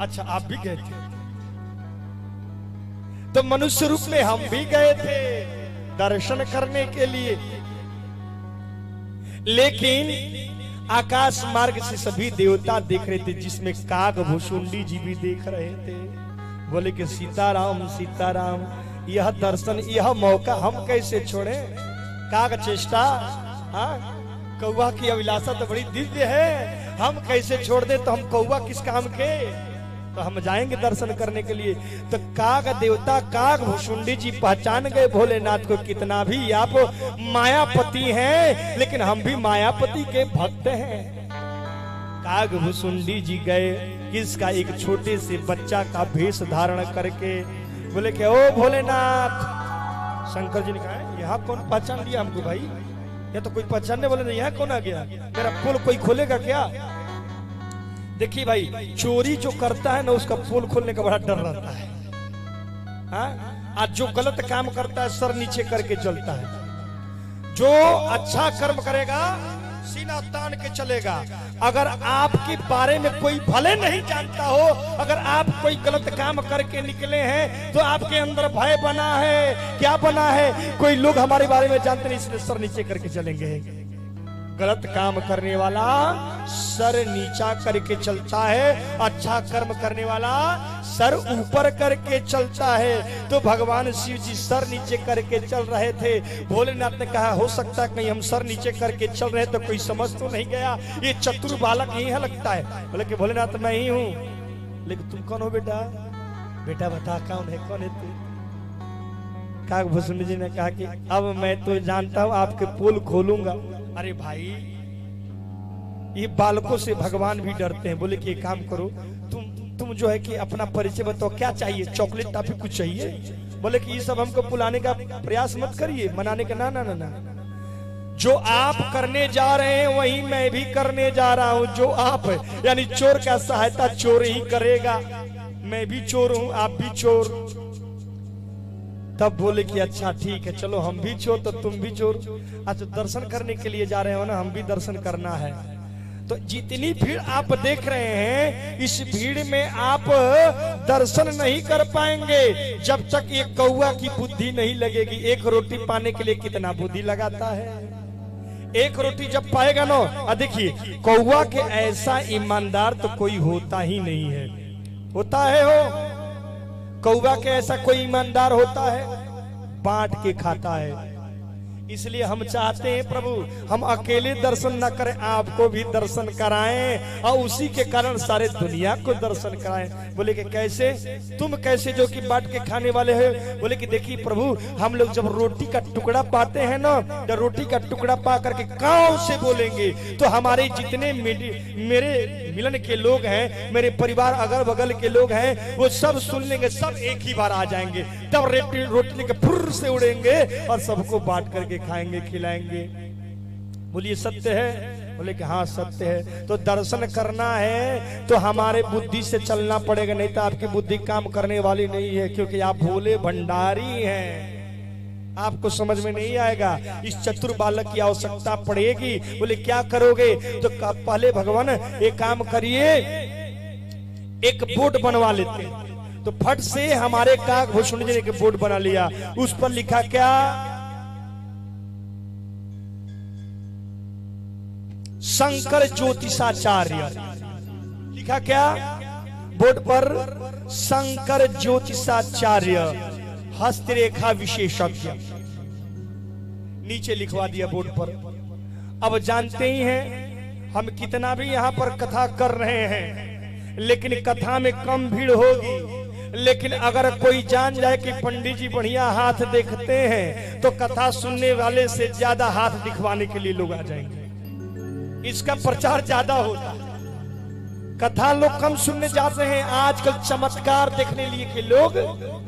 अच्छा, आप भी गए थे? तो मनुष्य रूप में हम भी गए थे दर्शन करने के लिए, लेकिन आकाश मार्ग से सभी देवता देख रहे थे, जिसमें काग भुसुंडी जी भी देख रहे थे। बोले कि सीताराम सीताराम, यह दर्शन, यह मौका हम कैसे छोड़े? काग चेष्टा, कौवा की अभिलाषा तो बड़ी दिव्य है, हम कैसे छोड़ दे? तो हम कौवा किस काम के? तो हम जाएंगे दर्शन करने के लिए। तो काग देवता काग भुसुंडी जी पहचान गए भोलेनाथ को। कितना भी आप मायापति हैं, लेकिन हम भी मायापति के भक्त हैं। काग भुसुंडी जी गए, किसका? एक छोटे से बच्चा का भेष धारण करके। बोले कि ओ भोलेनाथ। शंकर जी ने कहा, यहाँ कौन पहचान लिया हमको भाई? या तो कोई पहचानने वाले नहीं, यहाँ कौन आ गया? मेरा पोल कोई खोलेगा क्या? देखिए भाई, चोरी जो करता है ना, उसका पोल खोलने का बड़ा डर रहता है। आज जो गलत काम करता है सर नीचे करके चलता है, जो अच्छा कर्म करेगा सीना तान के चलेगा। अगर आपके बारे में कोई भले नहीं जानता हो, अगर आप कोई गलत काम करके निकले हैं तो आपके अंदर भय बना है। क्या बना है? कोई लोग हमारे बारे में जानते नहीं, इसलिए सर नीचे करके चलेंगे। गलत काम करने वाला सर नीचा करके चलता है, अच्छा कर्म करने वाला सर ऊपर करके चलता है। तो भगवान शिव जी सर नीचे करके चल रहे थे। भोलेनाथ ने कहा, हो सकता है कहीं हम सर नीचे करके चल रहे तो कोई समझ तो नहीं गया, ये चतुर बालक यही है लगता है। बोले कि भोलेनाथ मैं ही हूँ। लेकिन तुम कौन हो बेटा? बेटा बता कौन है, कौन है तू? काग भुसुंडी जी ने कहा कि अब मैं तो जानता हूँ, आपके पोल खोलूंगा। अरे भाई, ये बालकों से भगवान भी डरते हैं। बोले कि एक काम करो, तुम जो है कि अपना परिचय बताओ, क्या चाहिए? चॉकलेट टॉफी कुछ चाहिए? बोले कि ये सब हमको बुलाने का प्रयास मत करिए, मनाने का ना ना ना ना। जो आप करने जा रहे हैं वही मैं भी करने जा रहा हूं। जो आप यानी चोर का सहायता चोर ही करेगा। मैं भी चोर हूं, आप भी चोर। तब बोले कि अच्छा ठीक है, चलो हम भी चोर तो तुम भी चोर। अच्छा, दर्शन करने के लिए जा रहे हो ना, हम भी दर्शन करना है। तो जितनी भीड़ आप देख रहे हैं, इस भीड़ में आप दर्शन नहीं कर पाएंगे जब तक ये कौवा की बुद्धि नहीं लगेगी। एक रोटी पाने के लिए कितना बुद्धि लगाता है। एक रोटी जब पाएगा ना, देखिए कौवा के ऐसा ईमानदार तो कोई होता ही नहीं है। होता है हो कौवा के ऐसा कोई ईमानदार होता है? बांट के खाता है। इसलिए हम चाहते हैं प्रभु हम अकेले दर्शन न करें, आपको भी दर्शन कराएं और उसी के कारण सारे दुनिया को दर्शन कराएं। बोले कि कैसे? तुम कैसे जो कि बांट के खाने वाले हो? बोले कि देखिए प्रभु, हम लोग जब रोटी का टुकड़ा पाते हैं ना, तो रोटी का टुकड़ा पा करके गाँव से बोलेंगे तो हमारे जितने मेरे मिलन के लोग हैं, मेरे परिवार अगल बगल के लोग हैं, वो सब सुन लेंगे, सब एक ही बार आ जाएंगे, तब रोटी लेके फुर्र से उड़ेंगे और सबको बांट करके खाएंगे, खिलाएंगे। बोलिए सत्य है? बोले कि हाँ सत्य है। तो दर्शन करना है तो हमारे बुद्धि से चलना पड़ेगा, नहीं तो आपकी बुद्धि काम करने वाली नहीं है, क्योंकि आप भोले भंडारी हैं। आपको समझ में नहीं आएगा। इस चतुर बालक की आवश्यकता पड़ेगी। बोले क्या करोगे? तो पहले भगवान एक काम करिए, एक बोर्ड बनवा लेते हैं। तो फट से हमारे काकभूषण जी ने एक बोर्ड बना लिया, उस पर लिखा क्या? शंकर ज्योतिषाचार्य। लिखा क्या बोर्ड पर? शंकर ज्योतिषाचार्य हस्तरेखा विशेषज्ञ। नीचे लिखवा दिया बोर्ड पर। अब जानते ही हैं हम कितना भी यहाँ पर कथा कर रहे हैं, लेकिन कथा में कम भीड़ होगी। लेकिन अगर कोई जान जाए कि पंडित जी बढ़िया हाथ देखते हैं, तो कथा सुनने वाले से ज्यादा हाथ दिखवाने के लिए लोग आ जाएंगे। इसका प्रचार ज्यादा होता है। कथा लोग कम सुनने जाते हैं, आजकल चमत्कार देखने लिए के लोग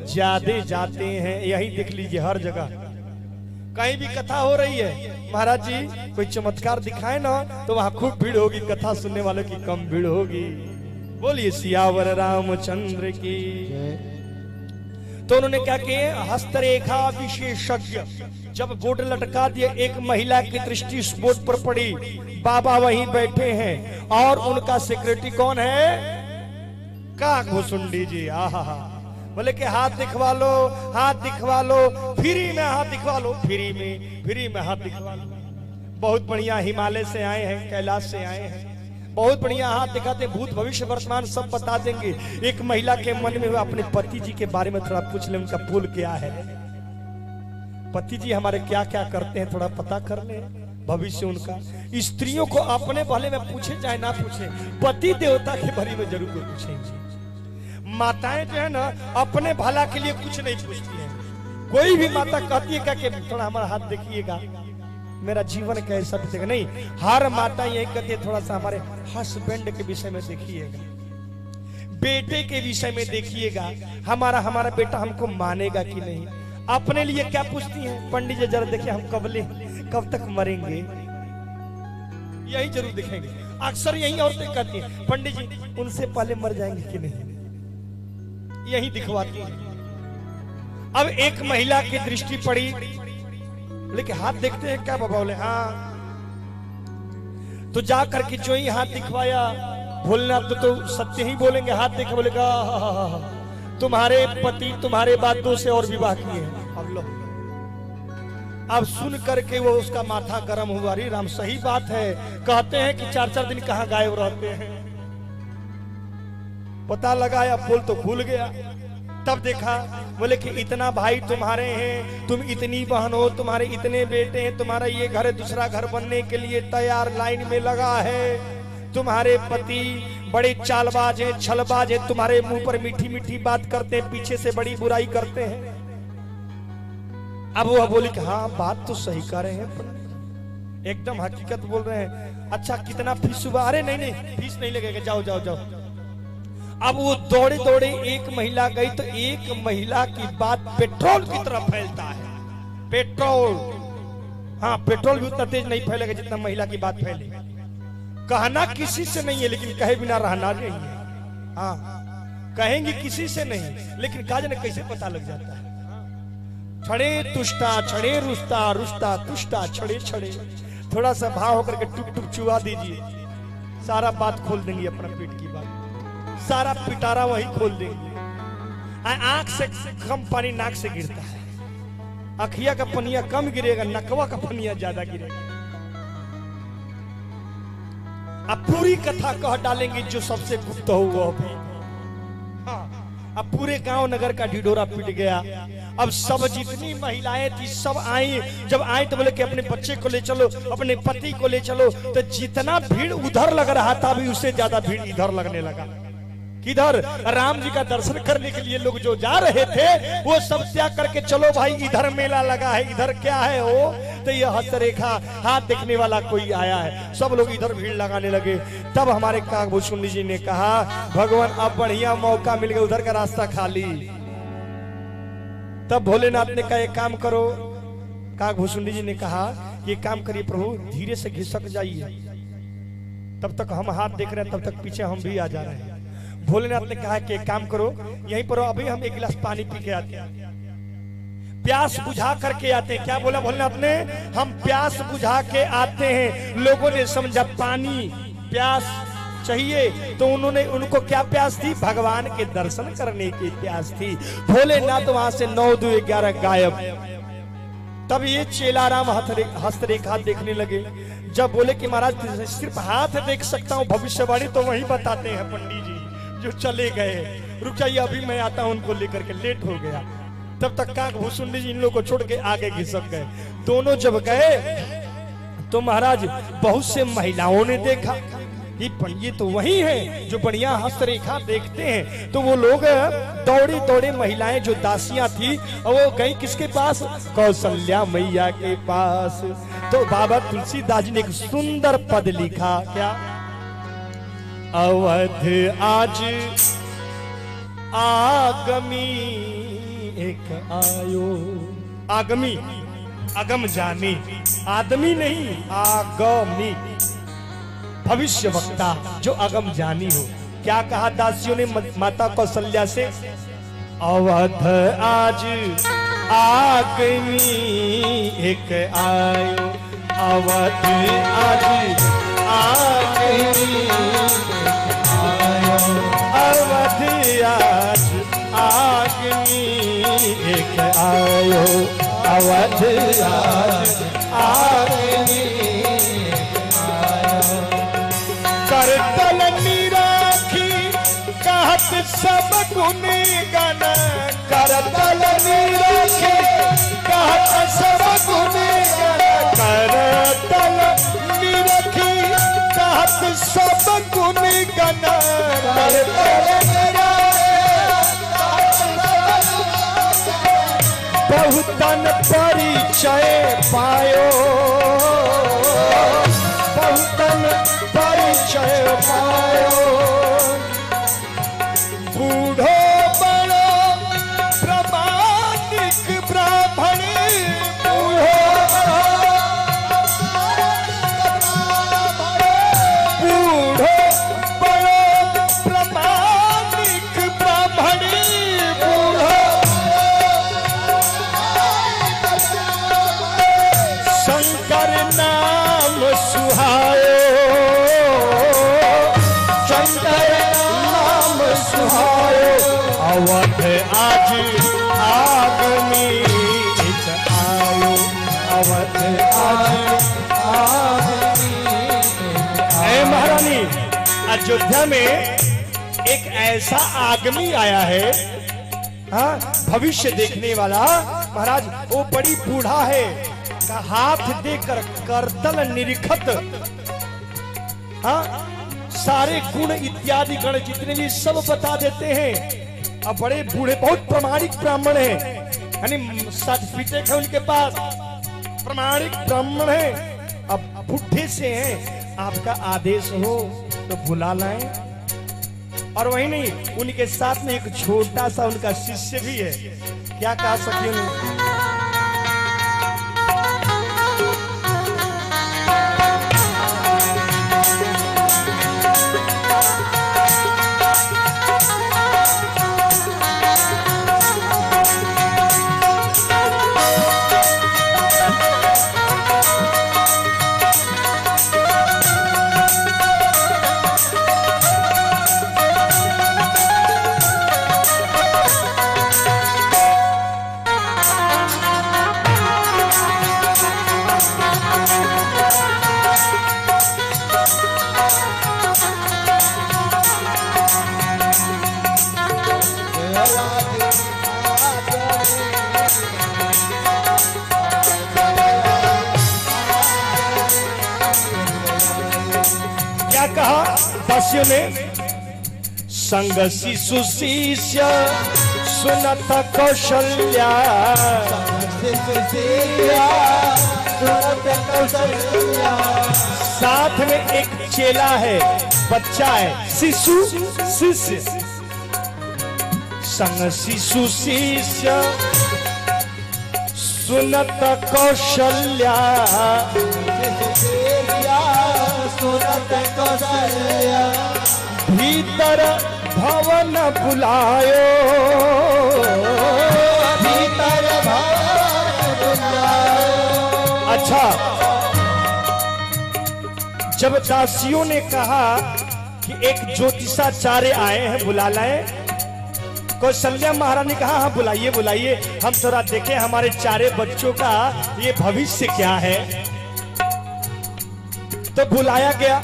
ज्यादा जाते हैं। यही देख लीजिए हर जगह कहीं भी कथा हो रही है, महाराज जी कोई चमत्कार दिखाए ना, तो वहां खूब भीड़ होगी, कथा सुनने वालों की कम भीड़ होगी। बोलिए सियावर रामचंद्र की। तो उन्होंने क्या किया? हस्तरेखा विशेषज्ञ। जब बोर्ड लटका दिए, एक महिला की दृष्टि उस बोर्ड पर पड़ी। बाबा वहीं बैठे हैं और उनका सेक्रेटरी कौन है? काकभूषुंडी जी। आहा, बोले कि हाथ दिखवा लो, हाथ दिखवा लो, फ्री में हाथ दिखवा लो, फ्री में हाथ दिखवा लो। बहुत बढ़िया, हिमालय से आए हैं, कैलाश से आए हैं, बहुत बढ़िया हाथ दिखाते, भूत भविष्य वर्तमान सब बता देंगे। एक महिला के मन में अपने पति जी के बारे में थोड़ा पूछ ले, उनका पुल क्या है, पति जी हमारे क्या क्या करते हैं, थोड़ा पता कर ले भविष्य उनका। स्त्रियों को अपने भले में पूछे चाहे ना पूछे, पति देवता के बारे में जरूर पूछेंगे। माताएं जो है ना, अपने भला के लिए कुछ नहीं पूछती हैं। कोई भी माता कहती है क्या कि थोड़ा हमारा हाथ देखिएगा, मेरा जीवन कैसा बीतेगा, नहीं, हर माता यही कहती है थोड़ा सा हमारे हस्बैंड के विषय में देखिएगा, बेटे के विषय में देखिएगा, हमारा बेटा हमको मानेगा कि नहीं। अपने लिए क्या पूछती हैं? पंडित जी जरा देखिए हम कब तक मरेंगे, यही जरूर देखेंगे। अक्सर यही औरतें कहती हैं पंडित जी उनसे पहले मर जाएंगे कि नहीं, यही दिखवाती है। अब एक महिला की दृष्टि पड़ी, लेकिन हाथ देखते हैं क्या बाबा? बोले हाँ। तो जा करके जो ही हाथ दिखवाया, भोलेनाथ तो सत्य ही बोलेंगे, हाथ देखा, बोलेगा तुम्हारे पति तुम्हारे बातों से और विवाह किए हैं। अब सुन करके वो उसका माथा गर्म हुआ, अरे राम सही बात है, कहते हैं कि 4-4 दिन कहाँ गायब रहते हैं। पता लगाया, पुल तो खुल गया। तब देखा, बोले कि इतना भाई तुम्हारे हैं, तुम इतनी बहन हो, तुम्हारे इतने बेटे हैं, तुम्हारा ये घर है दूसरा घर बनने के लिए तैयार लाइन में लगा है, तुम्हारे पति बड़े चालबाज हैं, छलबाज हैं, तुम्हारे मुंह पर मीठी मीठी बात करते हैं, पीछे से बड़ी बुराई करते हैं। अब वो बोली कि हाँ बात तो सही कर रहे हैं, एकदम हकीकत बोल रहे हैं। अच्छा कितना फीस हुआ? अरे नहीं फीस नहीं लगेगा, जाओ जाओ जाओ। अब वो दौड़े दौड़े एक महिला गई, तो एक महिला की बात पेट्रोल की तरफ फैलता है। पेट्रोल, हाँ पेट्रोल भी उतना तेज नहीं फैलेगा जितना महिला की बात फैलेगी। कहना किसी से नहीं है, लेकिन कहे बिना रहना नहीं है। हाँ कहेंगे किसी से नहीं, लेकिन काज ने कैसे पता लग जाता है। छड़े तुष्टा छड़े रुष्टा, रुष्टा तुष्टा छड़े छड़े। थोड़ा सा भाव होकर के टुक टुक चुआ दीजिए, सारा बात खोल देंगे, अपना पेट की बात सारा पिटारा वही खोल देंगे। आंख से कम पानी नाक से गिरता है, अखिया का पनिया कम गिरेगा, नकवा का पनिया ज्यादा गिरेगा। अब पूरी कथा कह डालेंगे जो सबसे गुप्त हो वो भी। हाँ अब पूरे गांव नगर का ढिढोरा पिट गया। अब सब जितनी महिलाएं थी सब आई। जब आई तो बोले कि अपने बच्चे को ले चलो, अपने पति को ले चलो। तो जितना भीड़ उधर लग रहा था अभी उससे ज्यादा भीड़ इधर लगने लगा। किधर? राम जी का दर्शन करने के लिए लोग जो जा रहे थे वो सब त्याग करके चलो भाई इधर मेला लगा है, इधर क्या है वो। तो ये हस्तरेखा हाथ देखने वाला कोई आया है, सब लोग इधर भीड़ लगाने लगे। तब हमारे काकभूषुंडी जी ने कहा भगवान अब बढ़िया मौका मिल गया, उधर का रास्ता खाली। तब भोलेनाथ ने कहा एक काम करो, काकभूषुंडी जी ने कहा ये काम करिए प्रभु, धीरे से घिसक जाइए, तब तक हम हाथ देख रहे हैं, तब तक पीछे हम भी आ जा रहे हैं। भोलेनाथ ने कहा कि एक काम करो यहीं पर अभी हम एक गिलास पानी पी के आते हैं, प्यास बुझा करके आते हैं। क्या बोला भोलेनाथ ने? हम प्यास बुझा के आते हैं। लोगों ने समझा पानी प्यास चाहिए, तो उन्होंने उनको क्या प्यास थी? भगवान के दर्शन करने की प्यास थी। भोलेनाथ वहां से 9 2 11 गायब। तब ये चेलाराम हस्तरेखा देखने लगे। जब बोले कि महाराज सिर्फ हाथ देख सकता हूँ भविष्यवाणी, तो वही बताते हैं पंडित जी जो चले गए। रुक जाइए अभी मैं आता हूं उनको लेकर के, लेट हो गया। तब तक काकभूषुंडी जी इन लोगों को छोड़ के आगे घिसक गए। दोनों जब गए तो महाराज बहुत से महिलाओं ने देखा ये तो वही है जो बढ़िया हस्तरेखा देखते हैं। तो वो लोग दौड़ी दौड़े महिलाएं जो दासियां थी और वो गई किसके पास? कौशल्या मैया के पास। तो बाबा तुलसीदास जी ने एक सुंदर पद लिखा। क्या? अवध आज आगमी एक आयो। आगमी अगम जानी, आदमी नहीं आगमी, भविष्य वक्ता जो अगम जानी हो। क्या कहा दासियों ने माता कौशल्या से? अवध आज आगमी एक आयो, अवध आज आगमी अवध आज आगमी एक आयो, अवध आज आगमी आयो। करतल निराखी कहत सब गुण गण, करतल निराखी कहत सब गुण गण, करतल निराखी कहत सब गुण गण, बहुतन परिचय पायो, बहुतन परिचय पायो। बूढ़ो बड़ो प्रमाणिक ब्राह्मण, बूढ़ो बड़ो प्रमाणिक ब्राह्मण, बूढ़ो शंकर नाम सुहायो, शंकर नाम सुहायो। अवध आज आगमी एक आयो, अवध आज आगमी। महारानी अयोध्या में एक ऐसा आगमी आया है, हाँ भविष्य देखने वाला। महाराज वो बड़ी बूढ़ा है, का हाथ देकर करतल निरीखत, हाँ सारे गुण इत्यादि गण जितने भी सब बता देते हैं। अब बड़े बूढ़े बहुत प्रामाणिक ब्राह्मण हैं, यानी सर्टिफिकेट है उनके पास, प्रामाणिक ब्राह्मण है। अब बुढ़े से हैं, आपका आदेश हो तो बुला लाएं। और वही नहीं, उनके साथ में एक छोटा सा उनका शिष्य भी है। क्या कहा सकिए? दासियों ने संग शिशु शिष्य सुनत कौशल्या, साथ में एक चेला है, बच्चा है, शिशु शिष्य। संग शिशु शिष्य सुनत कौशल्या, भीतर भवन बुलायो, भीतर भवन बुलायो। अच्छा, जब दासियों ने कहा कि एक ज्योतिषाचार्य आए हैं, बुला लाए, कौशल्या महारानी ने कहा हाँ बुलाइए बुलाइए, हम थोड़ा देखें हमारे चारे बच्चों का ये भविष्य क्या है। तो बुलाया गया,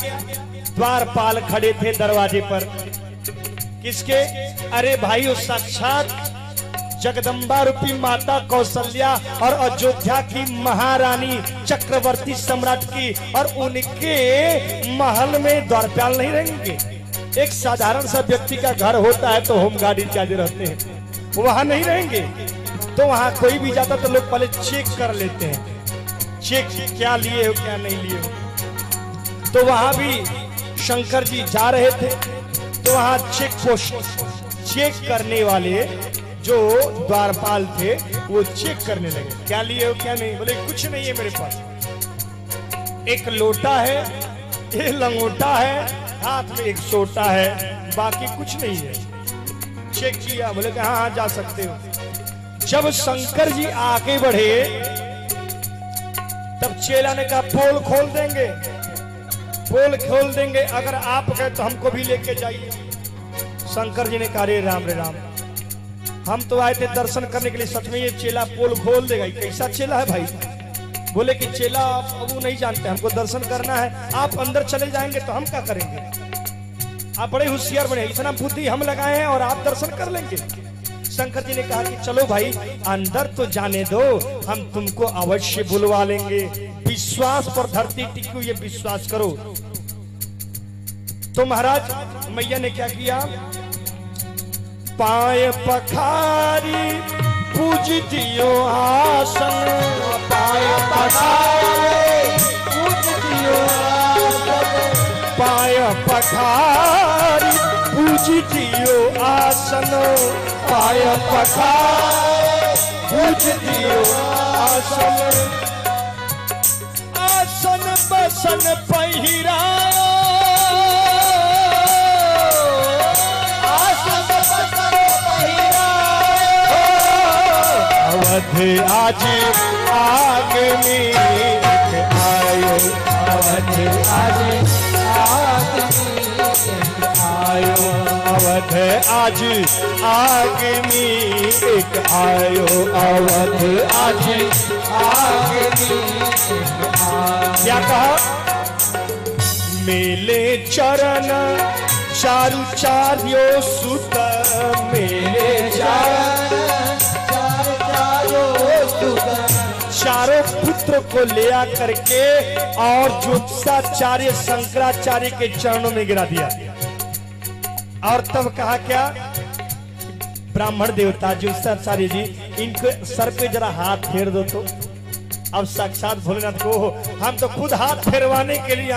द्वारपाल खड़े थे दरवाजे पर। किसके? अरे भाई, उस साक्षात जगदम्बा रूपी माता कौशल्या और अयोध्या की महारानी चक्रवर्ती सम्राट की, और उनके महल में द्वारपाल नहीं रहेंगे। एक साधारण सा व्यक्ति का घर होता है तो होम गार्ड इत्यादि रहते हैं, वहां नहीं रहेंगे। तो वहां कोई भी जाता तो लोग पहले चेक कर लेते हैं, चेक क्या लिए हो क्या नहीं लिए हो। तो वहां भी शंकर जी जा रहे थे, तो वहां चेक पोस्ट, चेक करने वाले जो द्वारपाल थे वो चेक करने लगे, क्या लिए हो क्या नहीं। बोले कुछ नहीं है मेरे पास, एक लोटा है, एक लंगोटा है, हाथ में एक सोटा है, बाकी कुछ नहीं है। चेक किया, बोले कि हाँ हाँ जा सकते हो। जब शंकर जी आगे बढ़े तब चेला ने कहा पोल खोल देंगे, पोल खोल देंगे, अगर आप गए तो हमको भी लेके जाइए। शंकर जी ने कहा रे राम, हम तो आए थे दर्शन करने के लिए, सच में ये चेला पोल खोल देगा? कैसा चेला है भाई? बोले कि चेला आप वो नहीं जानते, हमको दर्शन करना है, आप अंदर चले जाएंगे तो हम क्या करेंगे? आप बड़े होशियार बने, इतना बुद्धि हम लगाए हैं और आप दर्शन कर लेंगे। शंकर जी ने कहा कि चलो भाई अंदर तो जाने दो, हम तुमको अवश्य बुलवा लेंगे, विश्वास पर धरती टिकी हुई है, विश्वास करो। तो महाराज मैया ने क्या किया? पाय पखारी पूज दियो आसन, पाय पखारी पूज दियो आसन, पाय पखारी पूज दियो आसन, पाय पखारी पूज दियो आसन। आसन बसन पहिरायो, आसन बसन पहिरायो, अवध आज आगमी आयो, अवध आज आयो, अवध आज आगमी एक आयो, अवध आज आगमी। क्या कहा? मेले चरण चारु चार्यो सुत, मेले चरण चारों पुत्र को ले आकर के और ज्योतिषाचार्य शंकराचार्य के चरणों में गिरा दिया। और तब कहा क्या? ब्राह्मण देवता ज्योतिषाचार्य जी, इनको सर पे जरा हाथ फेर दो। तो अब साक्षात भोलेनाथ को हम तो खुद हाथ फेरवाने के लिए